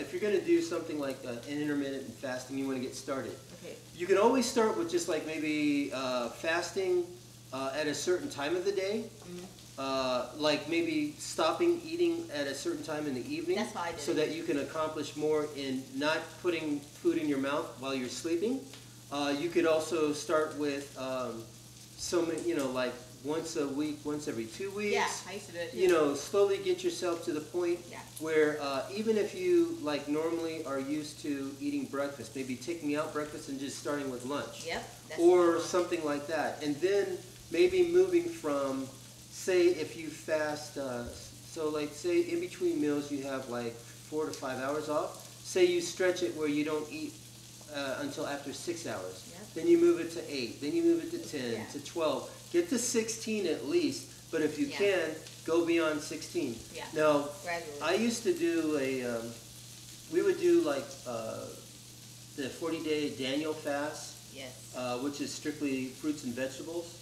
if you're going to do something like an intermittent fasting, you want to get started. Okay. You can always start with just like maybe fasting at a certain time of the day. Like maybe stopping eating at a certain time in the evening. That's how I did so it. that you can accomplish more in not putting food in your mouth while you're sleeping. You could also start with like once a week, once every 2 weeks. Yeah, I used to do it. Slowly get yourself to the point where even if you like normally are used to eating breakfast, maybe taking out breakfast and just starting with lunch. Yep. Or something like that. And then maybe moving from, say if you fast, so like say in between meals you have like 4 to 5 hours off. Say you stretch it where you don't eat until after 6 hours. Yep. Then you move it to 8, then you move it to 10, to 12. Get to 16 at least, but if you can, go beyond 16. Yeah. Now, Gradually. I used to do we would do like the 40-day Daniel fast. Yes. Which is strictly fruits and vegetables.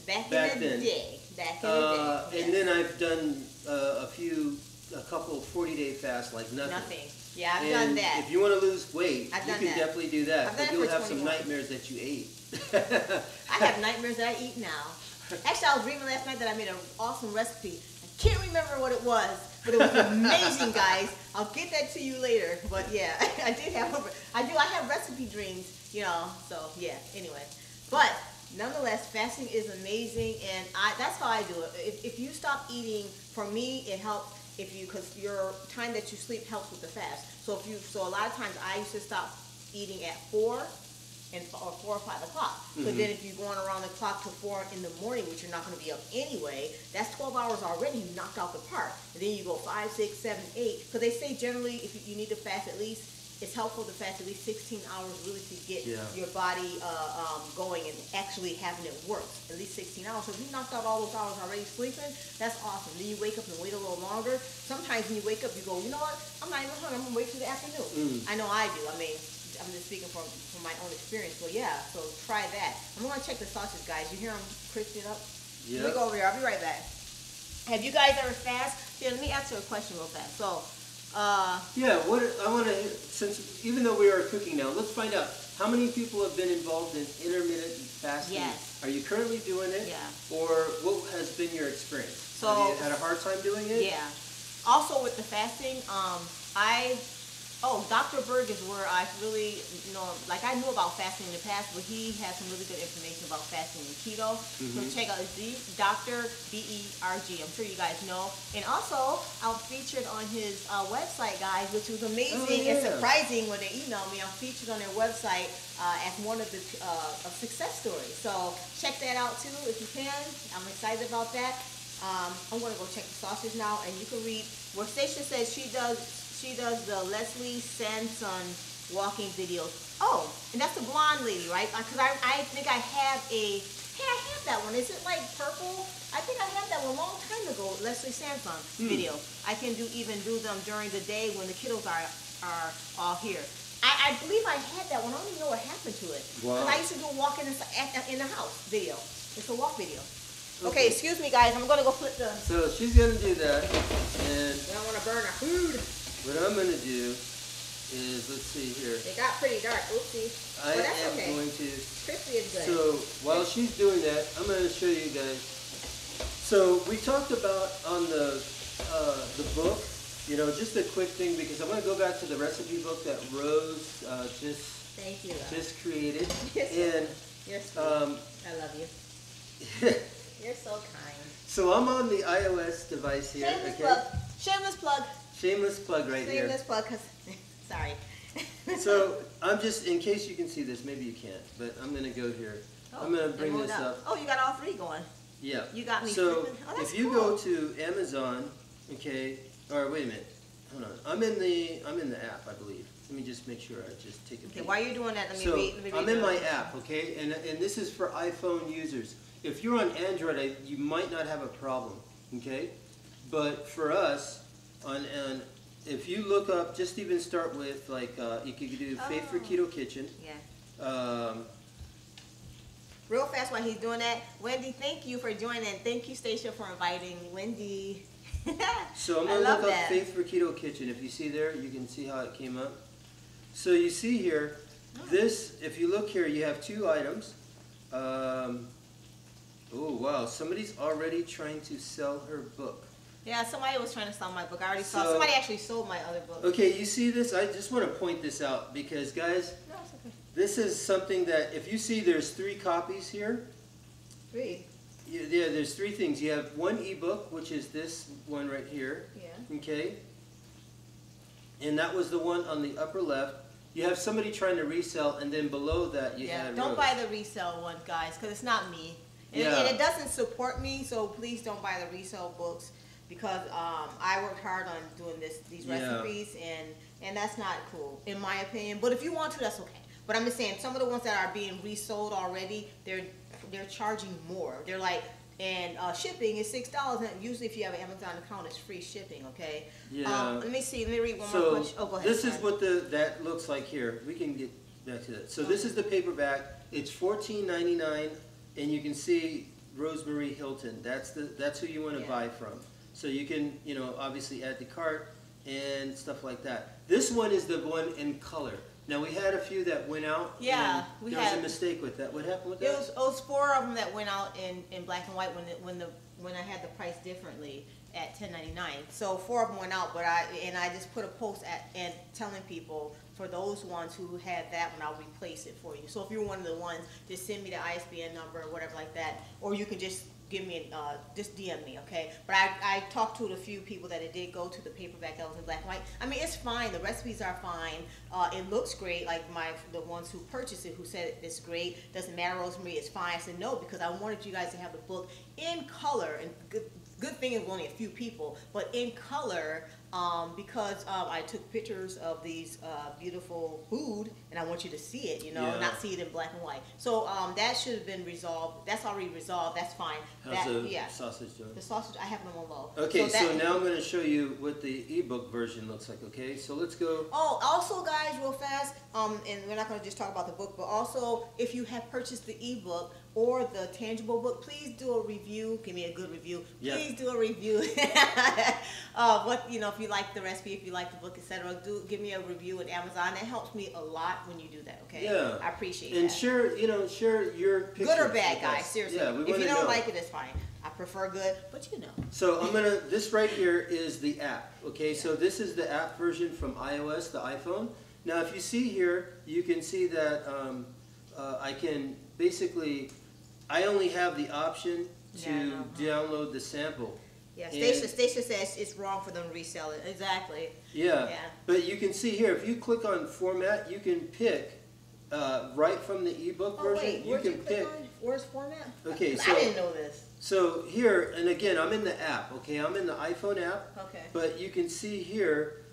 Back in the day. And then I've done a couple 40-day fasts like nothing. Nothing. Yeah, I've done that. If you want to lose weight, I've you done can that. definitely do that. I've done But it you'll for have some 21. nightmares that you ate. I have nightmares that I eat now. Actually, I was dreaming last night that I made an awesome recipe. I can't remember what it was, but it was amazing, guys. I'll get that to you later. But yeah, I have recipe dreams, so yeah, anyway. But nonetheless, fasting is amazing, and that's how I do it. If you stop eating, for me, it helps because your time that you sleep helps with the fast. So a lot of times I used to stop eating at 4 or 4 or 5 o'clock. But then if you're going around the clock to 4 in the morning, which you're not going to be up anyway, that's 12 hours already. You knocked out the park. And then you go 5, 6, 7, 8. Because they say generally if you need to fast at least, it's helpful to fast at least 16 hours really to get your body going and actually having it work. At least 16 hours. So if you knocked out all those hours already sleeping, that's awesome. Then you wake up and wait a little longer. Sometimes when you wake up, you go, you know what? I'm not even hungry. I'm going to wait till the afternoon. I know I do. I mean, I'm just speaking from my own experience. So yeah, so try that. I'm going to check the sausage, guys. You hear them crisping up? Yeah. Let me go over here. I'll be right back. Have you guys ever fast? Here, let me ask you a question real fast. So, since even though we are cooking now, let's find out how many people have been involved in intermittent fasting. Yes. Are you currently doing it? Yeah. Or what has been your experience? So, have you had a hard time doing it? Yeah. Also with the fasting, Dr. Berg is where I really, I knew about fasting in the past, but he has some really good information about fasting and keto. So check out Dr. Berg. I'm sure you guys know. And also, I'm featured on his website, guys, which was amazing and surprising when they emailed me. I'm featured on their website as one of the success stories. So check that out too if you can. I'm excited about that. I'm going to go check the sausage now, and you can read where Stacia says she does the Leslie Sanson walking videos. Oh, and that's the blonde lady, right? Because I think I have I have that one. Is it like purple? I think I have that one a long time ago, Leslie Sanson video. I can do them during the day when the kiddos are all here. I believe I had that one. I don't even know what happened to it. Wow. I used to do a walk in the house video. It's a walk video. Okay, excuse me, guys. I'm gonna go flip the. So she's gonna do that, and We don't want to burn our food. what I'm gonna do is, let's see here. It got pretty dark. Oopsie. I But that's am okay. going to. Crispy is good. So while she's doing that, I'm gonna show you guys. So we talked about on the book, you know, just a quick thing because I'm gonna go back to the recipe book that Rose Thank you. just created, Yes. and You're sweet. I love you. You're so kind. so I'm on the iOS device here. Shameless Okay. plug. Shameless plug. Shameless plug right here. Shameless plug. Cause sorry. So I'm just, in case you can see this, maybe you can't, but I'm gonna go here. I'm gonna bring moved this up. Oh, you got all three going. Yeah. You got me So flipping. Oh, that's if you cool. go to Amazon, okay, or wait a minute, hold on. I'm in the app, I believe. Let me just make sure I just take a Okay, peek. while you're doing that, let me So read. Let me read I'm in the- my app, okay, and this is for iPhone users. If you're on Android, you might not have a problem, okay, but for us, if you look up, just even start with like you could do Faith for Oh. Keto Kitchen. Yeah. Real fast while he's doing that, Wendy, thank you for joining. Thank you, Stacia, for inviting Wendy. So I'm I going to love look up that. Faith for Keto Kitchen. If you see there, you can see how it came up. So you see here, this, if you look here, you have two items. Oh, wow. Somebody's already trying to sell her book. Yeah, somebody was trying to sell my book. I already saw. So- Somebody actually sold my other book. Okay, you see this? I just want to point this out because, guys, No, it's okay. this is something that, if you see there's 3 copies here. Three. Yeah, there's 3 things. You have one ebook, which is this one right here. Yeah. Okay. And that was the one on the upper left. You have somebody trying to resell, and then below that you had Don't Rose. buy the resale one, guys, because it's not me. And, Yeah. and it doesn't support me, so please don't buy the resale books because I worked hard on doing these Yeah. recipes, and that's not cool, in my opinion. But if you want to, that's okay. But I'm just saying, some of the ones that are being resold already, they're charging more. They're like, and shipping is $6, and usually if you have an Amazon account, it's free shipping. Okay. Yeah. Let me see. Let me read one more So question. Oh, go ahead. this is Fran. what that looks like here. We can get back to that. So this is the paperback. It's $14.99, and you can see Rosemary Hilton. That's who you want to Yeah. buy from. So you can, you know, obviously add to cart and stuff like that. This one is the one in color. Now we had a few that went out. Yeah, and we there was had- a mistake with that. What happened with It that? was 4 of them that went out in black and white when I had the price differently at $10.99. So 4 of them went out, but I just put a post and telling people for those ones who had that one, I'll replace it for you. So if you're one of the ones, just send me the ISBN number or whatever like that, or you can just give me just DM me, okay? But I talked to a few people that it did go to the paperback that was in black and white. I mean, it's fine. The recipes are fine. It looks great. Like the ones who purchased it, who said it's great. Doesn't matter, Rosemary. It's fine. I said no because I wanted you guys to have the book in color. And good thing it was only a few people, but in color. Because I took pictures of these beautiful food, and I want you to see it, you know, Yeah. not see it in black and white. So that should have been resolved. That's already resolved. That's fine. How's the Yeah. sausage doing? The sausage, I have them on low. Okay, so that- now I'm going to show you what the ebook version looks like, okay? So let's go. Oh, also, guys, real fast, and we're not going to just talk about the book, but also, if you have purchased the ebook or the tangible book, please do a review. Give me a good review. Yeah. Please do a review. What, you know, if you like the recipe, if you like the book, etc., do give me a review at Amazon. That helps me a lot when you do that. Okay. Yeah. I appreciate And that. share your pictures. Good or bad, with guys. us. Seriously. Yeah, we If want you to don't know. like it, it's fine. I prefer good, but you know. So this right here is the app, okay? So this is the app version from iOS, the iPhone. Now if you see here, you can see that I can basically, I only have the option to Yeah, I know. download the sample. Yeah, And- Stacia says it's wrong for them to resell it. Exactly. Yeah, Yeah. but you can see here, if you click on format, you can pick right from the ebook Oh version, wait, you where'd can you click pick. on? Where's format? Okay, I so- didn't know this. So here, and again, I'm in the app, okay? I'm in the iPhone app. Okay. But you can see here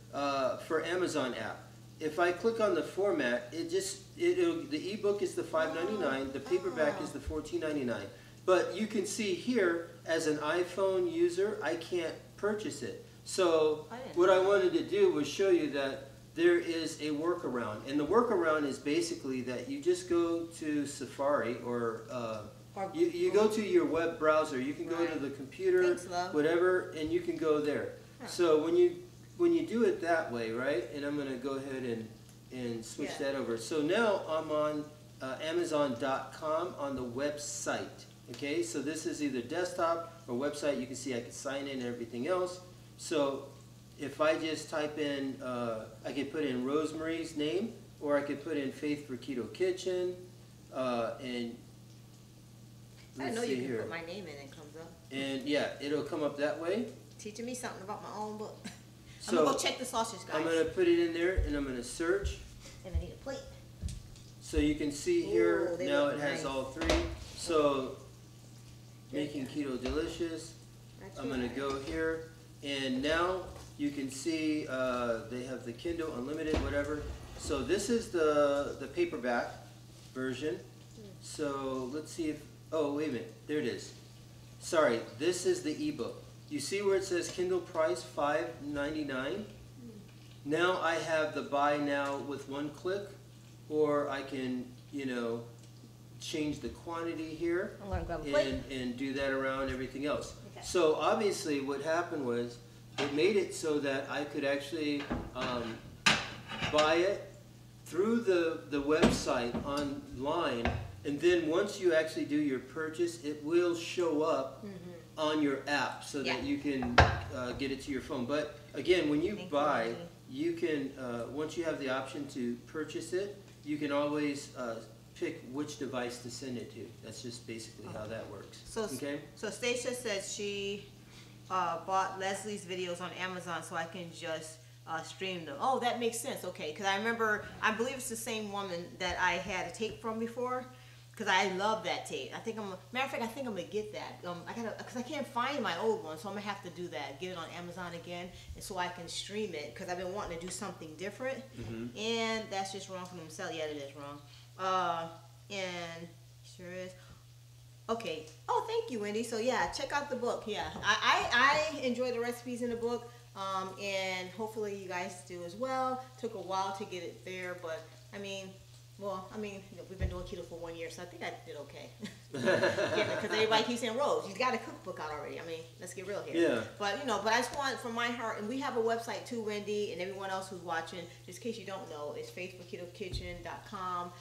for Amazon app. If I click on the format, the ebook is the $5.99, the paperback is the $14.99. But you can see here, as an iPhone user, I can't purchase it. So I didn't what know I wanted to do was show you that there is a workaround. And the workaround is basically that you just go to Safari or You go to your web browser. You can go to the computer, Thanks, love. whatever, and you can go there. Huh. So when you do it that way, right? And I'm gonna go ahead and switch that over. So now I'm on Amazon.com on the website. Okay, so this is either desktop or website. You can see I can sign in and everything else. So if I just type in, I could put in Rosemary's name, or I could put in Faith for Keto Kitchen, and I didn't know you can put my name in and it comes up. And yeah, it'll come up that way. Teaching me something about my own book. So I'm gonna go check the sausage, guys. I'm gonna put it in there and I'm gonna search. And I need a plate. So you can see here, Ooh, now it look has nice. all three. So making keto delicious. I'm gonna go here, and now you can see they have the Kindle Unlimited, whatever. So this is the paperback version. So let's see if, oh wait a minute, there it is. Sorry, this is the ebook. You see where it says Kindle price $5.99? Now I have the buy now with one click, or I can, change the quantity here I'm gonna grab a plate. and do that around everything else. Okay. So obviously what happened was it made it so that I could actually buy it through the website online, and then once you actually do your purchase, it will show up on your app so that you can get it to your phone. But again, when you buy, you can, once you have the option to purchase it, you can always pick which device to send it to. That's just basically how that works. So Stacia says she bought Leslie's videos on Amazon so I can just stream them. Oh, that makes sense. Okay, because I believe it's the same woman that I had a tape from before. Because I love that tape. Matter of fact, I think I'm gonna get that. Because I can't find my old one, so I'm gonna have to do that. Get it on Amazon again, and so I can stream it. Because I've been wanting to do something different, and that's just wrong for them to sell. Yeah, it is wrong. And sure is. Okay. Oh, thank you, Wendy. So yeah, check out the book. Yeah, I enjoy the recipes in the book, and hopefully you guys do as well. Took a while to get it there, but we've been doing keto for 1 year, so I think I did okay. Because everybody keeps saying, Rose, you've got a cookbook out already. I mean, let's get real here. Yeah. But, but I just want, from my heart, and we have a website too, Wendy, and everyone else who's watching, just in case you don't know, it's faithfulketokitchen.com.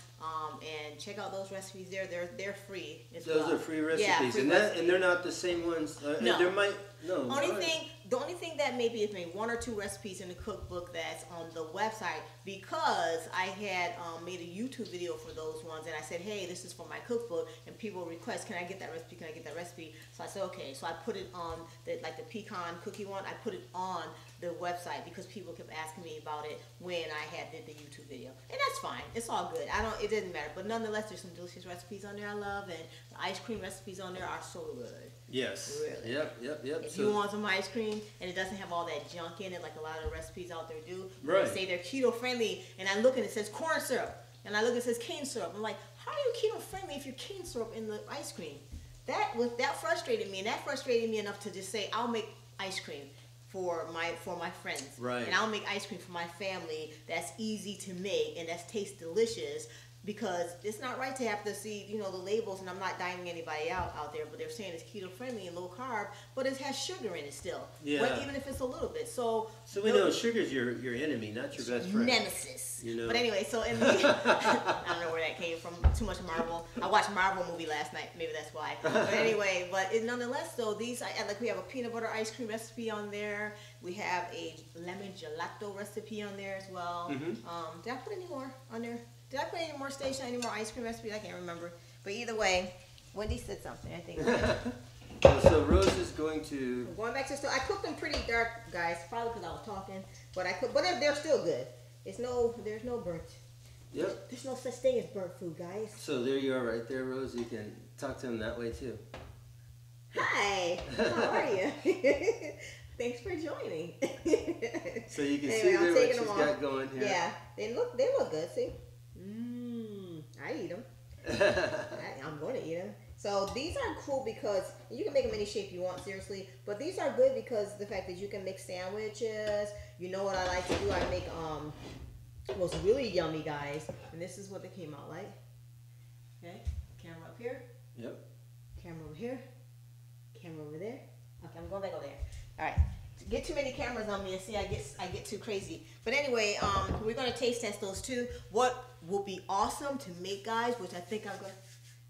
And check out those recipes there. They're free as well. Those are free recipes. Yeah, free recipes. And they're not the same ones. No. The only thing that maybe is maybe 1 or 2 recipes in the cookbook that's on the website, because I had made a YouTube video for those ones, and I said, hey, this is for my cookbook, and people request, can I get that recipe, can I get that recipe? So I said, okay. So I put it on, the pecan cookie one, I put it on the website because people kept asking me about it when I did the YouTube video. And that's fine. It's all good. It doesn't matter. But nonetheless, there's some delicious recipes on there I love, and the ice cream recipes on there are so good. Yes. Really. Yep. If you want some ice cream and it doesn't have all that junk in it like a lot of recipes out there do, right. They say they're keto friendly, and I look and it says corn syrup, and I look and it says cane syrup. I'm like, how are you keto friendly if you're cane syrup in the ice cream? That frustrated me, and that frustrated me enough to just say, I'll make ice cream for my friends, right. And I'll make ice cream for my family that's easy to make and that tastes delicious. Because it's not right to have to see, the labels, and I'm not dining anybody out there, but they're saying it's keto friendly and low carb, but it has sugar in it still. Yeah. Well, even if it's a little bit. So we know sugar's your enemy, not your best friend. Nemesis. But anyway, so I don't know where that came from. Too much Marvel. I watched a Marvel movie last night. Maybe that's why. But anyway, nonetheless, though, we have a peanut butter ice cream recipe on there. We have a lemon gelato recipe on there as well. Did I put any more on there? Did I put any more any more ice cream recipes? I can't remember. But either way, Wendy said something, I think. So Rose is going to... I'm going back to the store. I cooked them pretty dark, guys. Probably because I was talking. But they're still good. There's no burnt. Yep. There's no such thing as burnt food, guys. So there you are right there, Rose. You can talk to him that way too. Hi. How are you? Thanks for joining. So you can see there what she's got going here. Yeah. They look good, see? I eat them. I'm going to eat them. So these are cool because you can make them any shape you want, seriously. But these are good because the fact that you can make sandwiches. You know what I like to do? I make what's really yummy, guys. And this is what they came out like. Okay, camera up here. Yep. Camera over here. Camera over there. Okay, I'm going back over there. All right. Get too many cameras on me and see I get too crazy. But anyway, we're gonna taste test those two. What will be awesome to make, guys, which I think I'm gonna.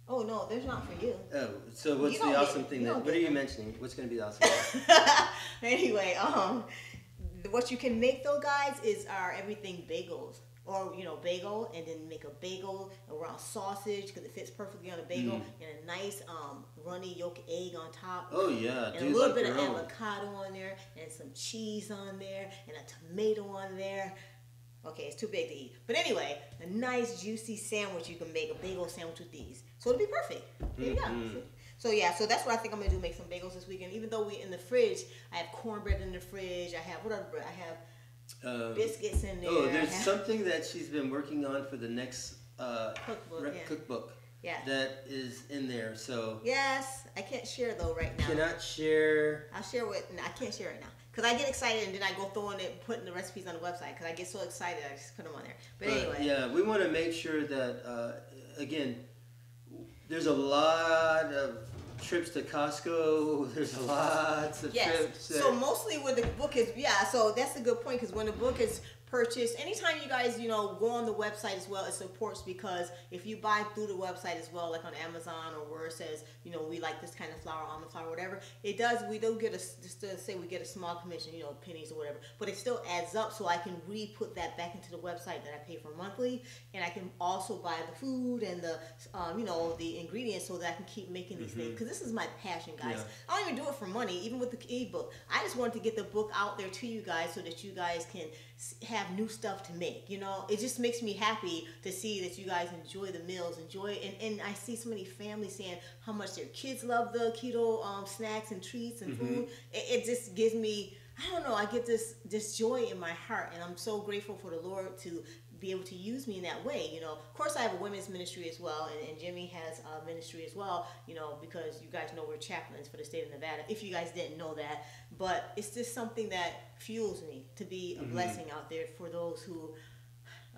Oh no, there's not for you. Oh, so what's the awesome thing that? What are you mentioning? What's gonna be the awesome thing? Anyway, what you can make though, guys, is our everything bagels. Or, you know, bagel, and then make a bagel around sausage because it fits perfectly on a bagel, and a nice runny yolk egg on top. Oh yeah, and a little bit of avocado on there, and some cheese on there, and a tomato on there. Okay, it's too big to eat. But anyway, a nice juicy sandwich you can make, a bagel sandwich with these. So it'll be perfect. There you go. So yeah, so that's what I think I'm gonna do, make some bagels this weekend. Even though we in the fridge, I have cornbread in the fridge. I have what other bread? I have biscuits in there. Oh, there's something that she's been working on for the next cookbook. Yeah. That is in there. So yes, I can't share though right now. Cannot share. I'll share with. I can't share right now because I get excited and then I go throwing it, putting the recipes on the website because I get so excited I just put them on there. But anyway. Yeah, we want to make sure that again, there's a lot of trips to Costco. There's lots of trips. So mostly when the book is, so that's a good point because when the book is purchased, anytime you guys, you know, go on the website as well, it supports because if you buy through the website as well, like on Amazon or where it says, you know, we like this kind of flour, almond flour, whatever, it does, we don't get just to say we get a small commission, you know, pennies or whatever, but it still adds up so I can re-put that back into the website that I pay for monthly, and I can also buy the food and the, you know, the ingredients so that I can keep making these things, because this is my passion, guys. Yeah. I don't even do it for money, even with the ebook. I just wanted to get the book out there to you guys so that you guys can have new stuff to make. You know, it just makes me happy to see that you guys enjoy the meals, and I see so many families saying how much their kids love the keto snacks and treats and food. It just gives me, I don't know, I get this joy in my heart, and I'm so grateful for the Lord to be able to use me in that way. You know, of course I have a women's ministry as well, and Jimmy has a ministry as well, you know, because you guys know we're chaplains for the state of Nevada, if you guys didn't know that. But it's just something that fuels me to be a blessing out there for those who,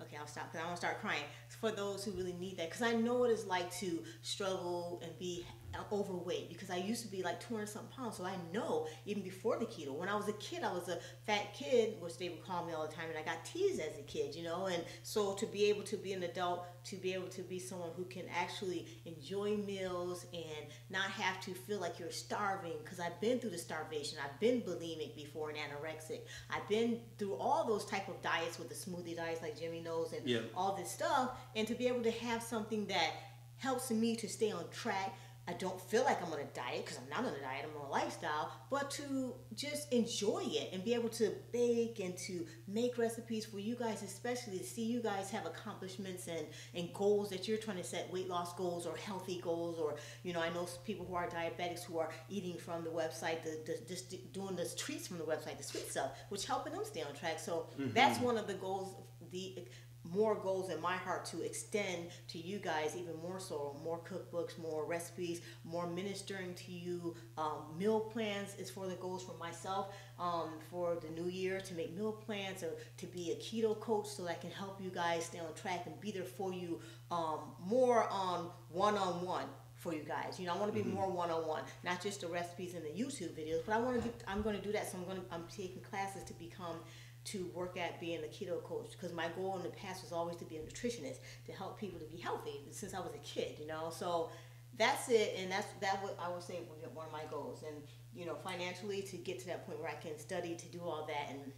okay, I'll stop because I won't start crying, for those who really need that, because I know what it's like to struggle and be overweight, because I used to be like 200-something pounds, so I know even before the keto. When I was a kid, I was a fat kid, which they would call me all the time, and I got teased as a kid, you know. And so to be able to be an adult, to be able to be someone who can actually enjoy meals and not have to feel like you're starving, because I've been through the starvation, I've been bulimic before and anorexic, I've been through all those type of diets with the smoothie diets like Jimmy knows, and all this stuff, and to be able to have something that helps me to stay on track. I don't feel like I'm on a diet, because I'm not on a diet, I'm on a lifestyle, but to just enjoy it and be able to bake and to make recipes for you guys, especially to see you guys have accomplishments and goals that you're trying to set, weight loss goals or healthy goals, or, you know, I know people who are diabetics who are eating from the website, just doing the treats from the website, the sweet stuff, which helping them stay on track. So that's one of the goals, more goals in my heart, to extend to you guys even more so, more cookbooks, more recipes, more ministering to you. Meal plans is for the goals for myself for the new year, to make meal plans, or to be a keto coach so that I can help you guys stay on track and be there for you more on one-on-one for you guys. You know, I want to be more one-on-one, not just the recipes and the YouTube videos, but I'm going to do that. So I'm taking classes to work at being a keto coach, because my goal in the past was always to be a nutritionist, to help people to be healthy since I was a kid, you know. So that's it, and that what I would say was one of my goals, and, you know, financially, to get to that point where I can study to do all that and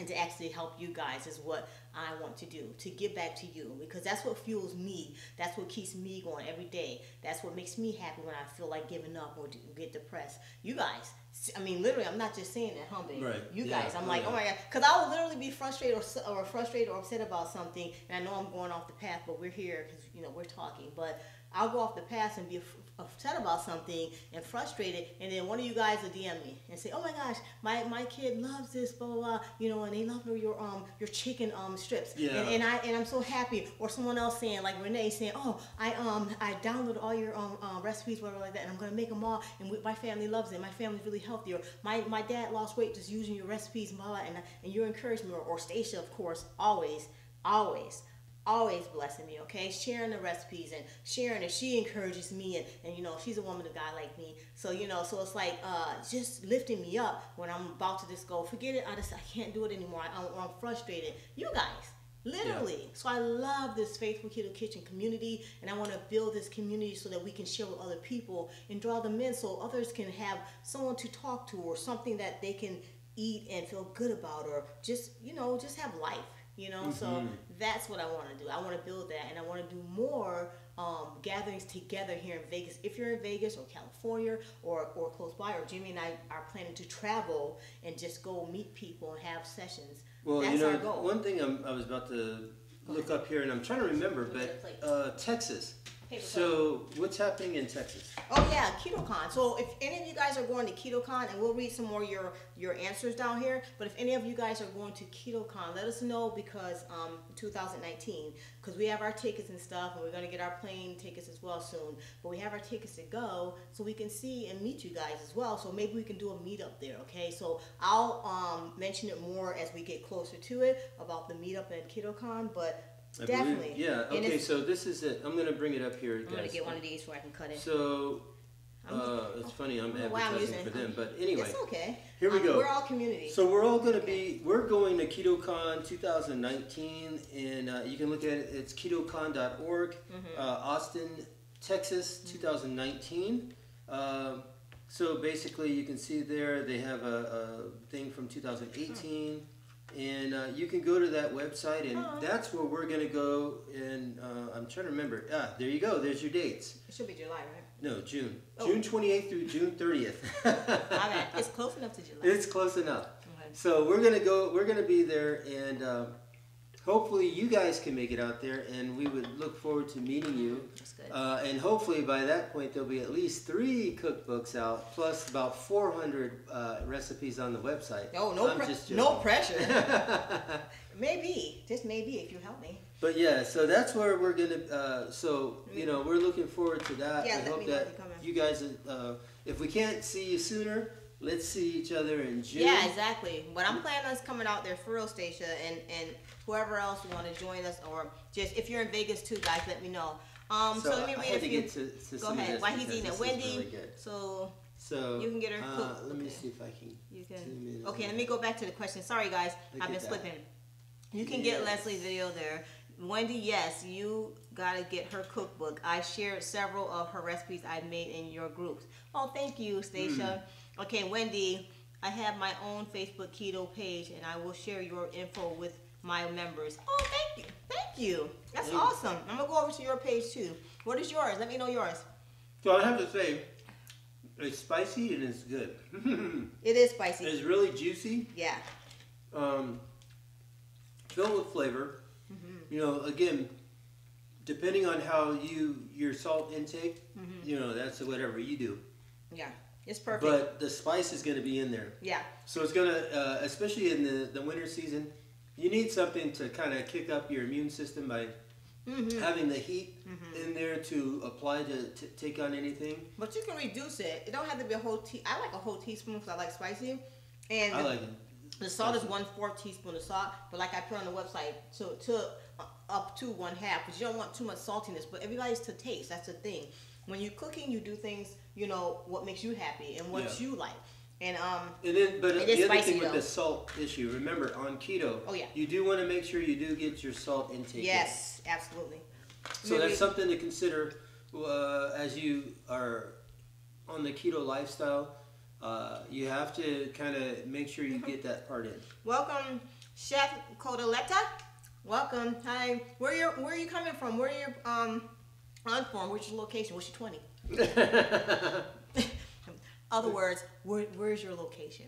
to actually help you guys is what I want to do, to give back to you, because that's what fuels me. That's what keeps me going every day. That's what makes me happy when I feel like giving up or get depressed. You guys, I mean, literally, I'm not just saying that, humbly. Right. You guys, I'm like, oh my God, because I will literally be frustrated or upset about something, and I know I'm going off the path, but we're here because, you know, we're talking. But I'll go off the path and be upset about something and frustrated, and then one of you guys will DM me and say, oh my gosh, my kid loves this, blah, blah, blah, you know, and they love your chicken strips. Yeah. And I'm so happy. Or someone else saying, like Renee saying, oh, I downloaded all your recipes, whatever like that, and I'm going to make them all, and my family loves it. My family's really healthy. Or my dad lost weight just using your recipes, blah, blah, and your encouragement, or Stacia, of course, always always blessing me, okay? Sharing the recipes and sharing it. She encourages me, and you know, she's a woman of God like me. So, you know, so it's like just lifting me up when I'm about to just go, forget it, I can't do it anymore. I'm frustrated. You guys, literally. Yeah. So I love this Faithful Keto Kitchen community, and I want to build this community so that we can share with other people and draw them in so others can have someone to talk to or something that they can eat and feel good about, or just, you know, just have life. You know, so that's what I want to do. I want to build that, and I want to do more gatherings together here in Vegas. If you're in Vegas or California or close by, or Jimmy and I are planning to travel and just go meet people and have sessions. Well, that's you know, our goal. One thing I was about to look up here, and I'm trying to remember, but Texas. So what's happening in Texas? Oh yeah, KetoCon. So if any of you guys are going to KetoCon, and we'll read some more your answers down here, but if any of you guys are going to KetoCon, let us know, because 2019, because we have our tickets and stuff, and we're going to get our plane tickets as well soon, but we have our tickets to go so we can see and meet you guys as well. So maybe we can do a meetup there, okay? So I'll mention it more as we get closer to it about the meetup at KetoCon, but definitely. Yeah, okay, so this is it. I'm going to bring it up here, guys. I'm going to get one of these so I can cut it. So, it's funny, I'm advertising for them, but anyway. It's okay. Here we go. We're all community. So we're all going to be, we're going to KetoCon 2019, and you can look at it, it's ketocon.org, Austin, Texas, 2019. So basically you can see there, they have a thing from 2018. And you can go to that website, and that's where we're going to go. And I'm trying to remember. There you go. There's your dates. It should be July, right? No, June. Oh. June 28th through June 30th. It's close enough to July. It's close enough. Okay. So we're going to go. We're going to be there, and hopefully you guys can make it out there. And we would look forward to meeting you. That's good. And hopefully by that point there'll be at least 3 cookbooks out, plus about 400 recipes on the website. Oh, no pressure. Maybe, just maybe, if you help me. But yeah, so that's where we're gonna. You know, we're looking forward to that. Yeah, we hope that you guys, if we can't see you sooner, let's see each other in June. Yeah, exactly. But I'm planning on coming out there for real, Stacia, and whoever else want to join us, or just if you're in Vegas too, guys, let me know. So let me read a few. Go ahead. While he's eating it, Wendy. Really so you can get her cooked. Let me see if I can. You can. Okay, let me go back to the question. Sorry, guys, I've been slipping. You can get Leslie's video there. Wendy, yes, you gotta get her cookbook. I shared several of her recipes I made in your groups. Oh, thank you, Stacia. Okay, Wendy, I have my own Facebook keto page, and I will share your info with my members. Oh, thank you. Thank you. That's awesome. I'm going to go over to your page, too. What is yours? Let me know yours. So I have to say, it's spicy and it's good. It is spicy. It's really juicy. Yeah. Filled with flavor. You know, again, depending on how your salt intake, you know, that's whatever you do. Yeah. It's perfect. But the spice is going to be in there. Yeah. So it's going to, especially in the winter season, you need something to kind of kick up your immune system by having the heat in there to apply to take on anything. But you can reduce it. It don't have to be a whole I like a whole teaspoon because I like spicy. And I like it. The salt is 1/4 teaspoon of salt, but like I put on the website, up to 1/2, but you don't want too much saltiness. But everybody's to taste. That's the thing. When you're cooking, you do things, you know, what makes you happy and what you like. And then, but the other thing with the salt issue, remember on keto, oh yeah, you do want to make sure you do get your salt intake. Yes, absolutely. So that's something to consider as you are on the keto lifestyle. You have to kind of make sure you get that part in. Welcome, Chef Codaletta. Welcome. Hi. Where are you coming from? Where are you on from? Where's your location? What's your 20? Other words, where's your location?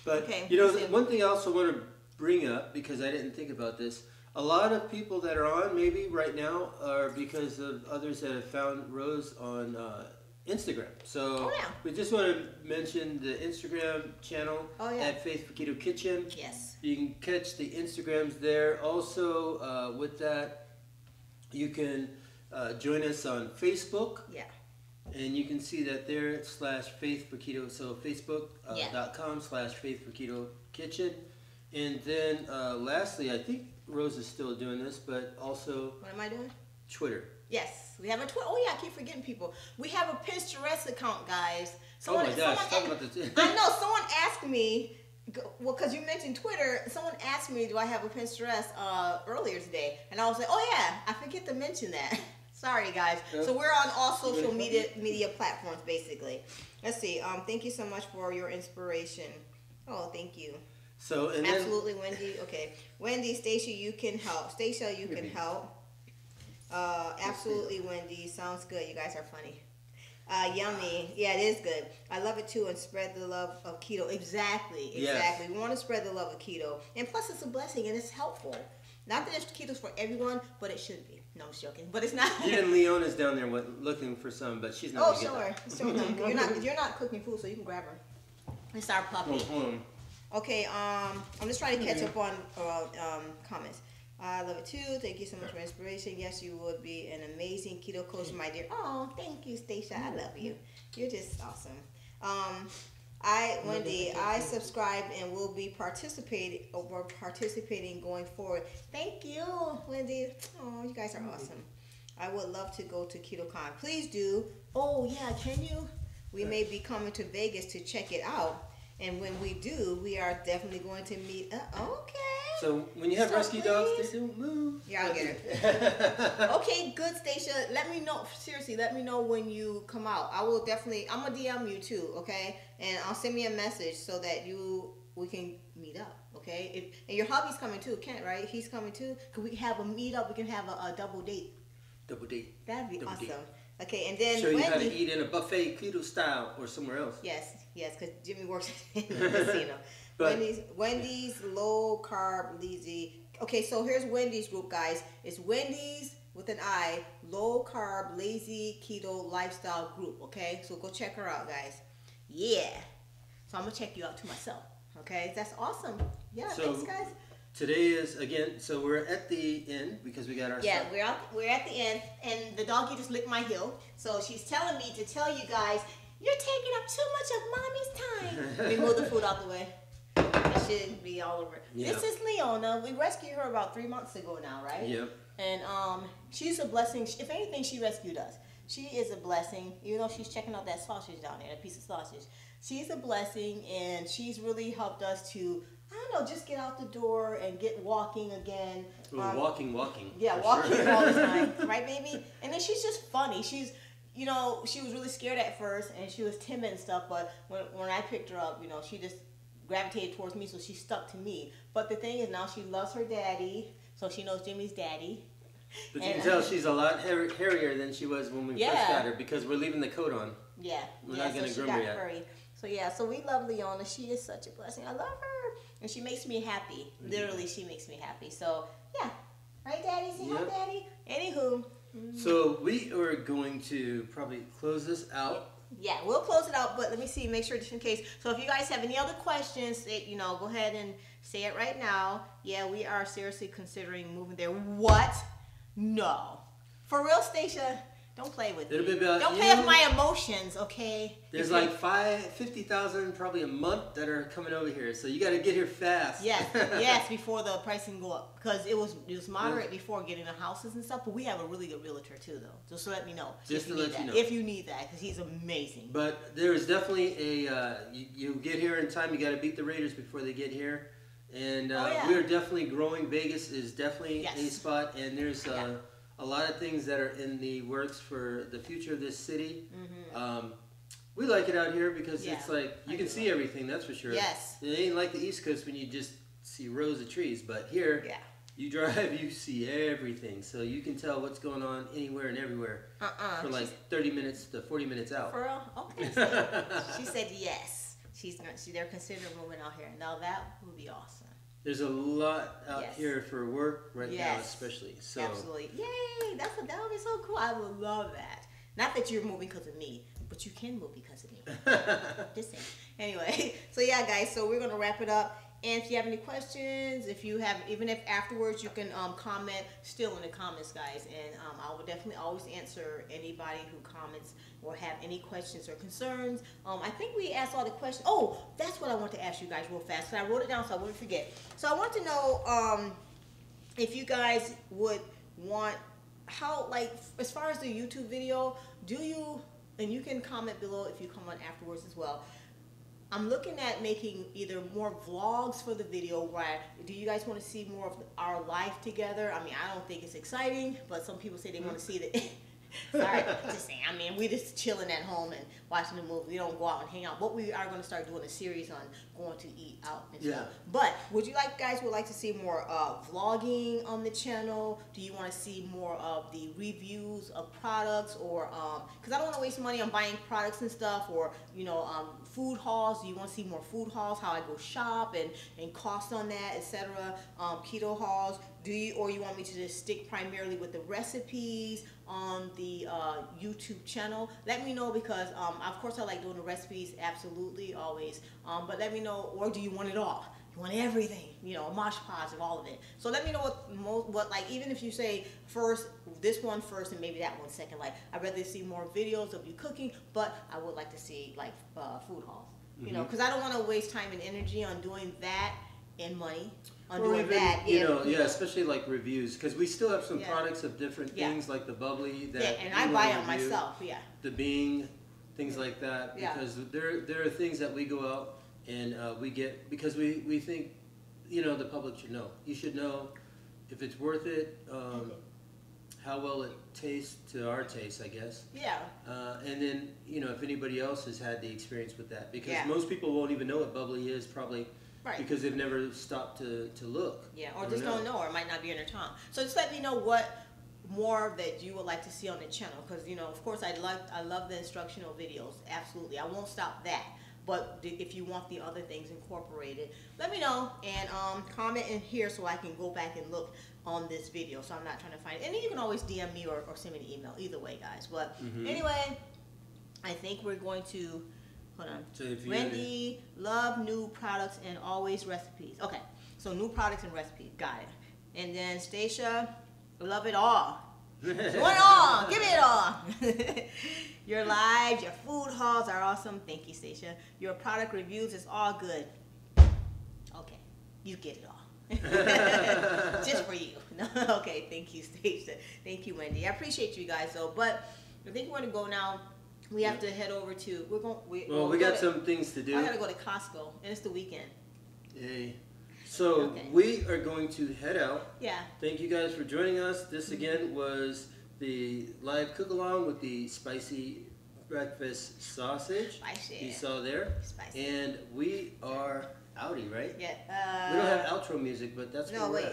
But okay, you know, one thing I also want to bring up, because I didn't think about this, a lot of people that are on maybe right now are because of others that have found Rose on Instagram. So we just want to mention the Instagram channel at Faith for Keto Kitchen. Yes. You can catch the Instagrams there. Also, with that, you can join us on Facebook. Yeah. And you can see that there /Faith for Keto. So Facebook.com /Faith for Keto Kitchen. And then lastly, I think Rose is still doing this, but also What am I doing? Twitter. Yes, we have a Twitter. Oh yeah, I keep forgetting people. We have a Pinterest account, guys. Oh my gosh, talk about this. I know, someone asked me, well, because you mentioned Twitter, someone asked me, do I have a Pinterest earlier today? And I was like, oh yeah, I forget to mention that. Sorry, guys. Yep. So we're on all social media platforms, basically. Let's see. Thank you so much for your inspiration. Oh, thank you. So and absolutely, Wendy. Okay, Wendy, Stacia, you can help. Stacia, you can help. Absolutely, Wendy. Sounds good. You guys are funny. Yummy. Yeah, it is good. I love it too, and spread the love of keto. Exactly. Yes. We want to spread the love of keto, and plus it's a blessing and it's helpful. Not that keto's for everyone, but it should be. No, I'm joking. But it's not. Even Leona's down there looking for some, but she's not. Oh, sure. Sure. You're not cooking food, so you can grab her. It's our puppy. Okay. I'm just trying to catch up on comments. I love it too. Thank you so much for inspiration. Yes, you would be an amazing keto coach, my dear. Oh, thank you, Stacia. I love you. You're just awesome. Wendy, I subscribe and will be participating going forward. Thank you, Wendy. Oh, you guys are awesome. I would love to go to KetoCon. Please do. Oh yeah, can you? We may be coming to Vegas to check it out. And when we do, we are definitely going to meet. Okay. So when you have rescue dogs, they don't move. Yeah, I'll get it. Okay, good, Stacia. Let me know. Seriously, let me know when you come out. I will definitely. I'm gonna DM you too. Okay, and I'll send me a message so that we can meet up. Okay, and your hubby's coming too, Kent, right? He's coming too. Could we have a meet up? We can have a double date. Double date. That'd be double awesome. Date. Okay, and then show you Wendy, how to eat in a buffet keto style or somewhere else. Yes, because Jimmy works in the casino. But, Wendy's low carb lazy. Okay, so here's Wendy's group, guys. It's Wendy's with an I, low carb lazy keto lifestyle group. Okay, so go check her out, guys. Yeah. So I'm gonna check you out too myself. Okay, that's awesome. Yeah, so thanks, guys. Today is again. So we're at the end because we got our. Yeah, we're at the end, and the doggy just licked my heel. So she's telling me to tell you guys, you're taking up too much of mommy's time. Let me move the food out the way. It shouldn't be all over. Yep. This is Leona. We rescued her about 3 months ago now, right? Yep. And she's a blessing. If anything, she rescued us. She is a blessing. You know, she's checking out that sausage down there, a piece of sausage. She's a blessing, and she's really helped us to, I don't know, just get out the door and get walking again. Walking. Yeah, walking sure. all the time. Right, baby? And then she's just funny. She's, you know, she was really scared at first, and she was timid and stuff, but when I picked her up, you know, she just gravitated towards me, so she stuck to me. But the thing is, now she loves her daddy, so she knows Jimmy's daddy. But you can tell she's a lot hairier than she was when we first got her because we're leaving the coat on. Yeah. We're not going to groom her yet. Furry. So yeah, so we love Leona. She is such a blessing. I love her. And she makes me happy. Literally, she makes me happy. So yeah. Right, Daddy? Say hi, Daddy. Anywho. So we are going to probably close this out. Yeah, we'll close it out, but let me see, make sure just in case. So if you guys have any other questions, you know, go ahead and say it right now. Yeah, we are seriously considering moving there. What? No. For real, Stacia? Don't play with me. Don't play with my emotions, okay? There's like 50,000 probably a month that are coming over here, so you got to get here fast. Yes, yes, before the pricing go up, because it was moderate before getting the houses and stuff. But we have a really good realtor too, though. Just to let me know. Just to let you know. If you need that, because he's amazing. But there is definitely a you get here in time. You got to beat the Raiders before they get here, and we are definitely growing. Vegas is definitely a spot, and there's a lot of things that are in the works for the future of this city. We like it out here because it's like you can see everything, that's for sure. Yes. It ain't like the East Coast when you just see rows of trees, but here you drive, you see everything. So you can tell what's going on anywhere and everywhere for like 30 minutes to 40 minutes out. For real? Okay. So she said yes. They're considering moving out here. Now that would be awesome. There's a lot out here for work right now, especially. So absolutely, yay! That would be so cool. I would love that. Not that you're moving because of me, but you can move because of me. Just saying. Anyway, so yeah, guys. So we're gonna wrap it up, And if you have any questions, if you have, even if afterwards you can comment still in the comments, guys. And I will definitely always answer anybody who comments or have any questions or concerns. I think we asked all the questions. Oh, that's what I want to ask you guys real fast. So I wrote it down so I wouldn't forget. So I want to know if you guys would want, how, like, as far as the YouTube video, do you, and you can comment below if you comment afterwards as well. I'm looking at making either more vlogs for the video, where do you guys want to see more of our life together? I mean, I don't think it's exciting, but some people say they want to see the sorry, just saying. I mean, we just chilling at home and watching the movie. We don't go out and hang out. But we are going to start doing a series on going to eat out and stuff. But would you guys would like to see more vlogging on the channel? Do you want to see more of the reviews of products, or because I don't want to waste money on buying products and stuff, or food hauls? Do you want to see more food hauls? How I go shop and cost on that, etc. Keto hauls. Or you want me to just stick primarily with the recipes on the YouTube channel? Let me know, because of course I like doing the recipes, absolutely, always. But let me know, or do you want it all? You want everything, mosh pods of all of it. So let me know what like, even if you say first, this one first and maybe that one second. Like, I'd rather see more videos of you cooking, but I would like to see like food hauls. Because I don't want to waste time and energy on doing that and money. Especially like reviews, because we still have some products of different things, like the bubbly that and I buy them myself, the Bing, things like that, because there are things that we go out and we get, because we think the public should know. You should know if it's worth it, how well it tastes to our taste, I guess. And then if anybody else has had the experience with that, because most people won't even know what bubbly is, probably. Right. Because they've never stopped to look. Or just don't know, or it might not be in their time. So just let me know what more that you would like to see on the channel, because of course I love the instructional videos, absolutely. I won't stop that. But if you want the other things incorporated, let me know, and comment in here so I can go back and look on this video, so I'm not trying to find it. And then you can always DM me or send me an email, either way, guys. But anyway, I think we're going to, hold on. So Wendy, love new products and always recipes. Okay, so new products and recipes, got it. And then Stacia, love it all. Want it all, give me it all. Your lives, your food hauls are awesome. Thank you, Stacia. Your product reviews is all good. Okay, you get it all. Just for you. Okay, thank you, Stacia. Thank you, Wendy. I appreciate you guys, though. But I think we're going to go now. We have to head over to, we got some things to do. I gotta go to Costco, and it's the weekend. Yay. So we are going to head out. Thank you guys for joining us. This again was the live cook along with the spicy breakfast sausage. Spicy. You saw there. Spicy. And we are outie, right? Yeah. We don't have outro music, but that's no, wait.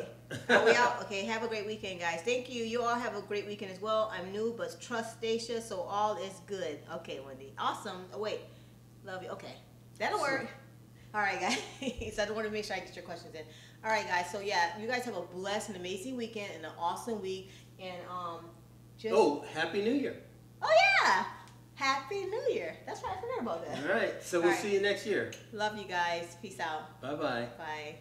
Are we out? Okay, have a great weekend, guys. Thank you. You all have a great weekend as well. I'm new, but trust Stacia, so all is good. Okay, Wendy. Awesome. Oh, wait. Love you. Okay. That'll work. All right, guys. So I just want to make sure I get your questions in. All right, guys. So, yeah, you guys have a blessed and amazing weekend and an awesome week. And just... Oh, Happy New Year. Oh, yeah. Happy New Year. That's right. I forgot about that. All right. So we'll see you next year. Love you guys. Peace out. Bye-bye. Bye.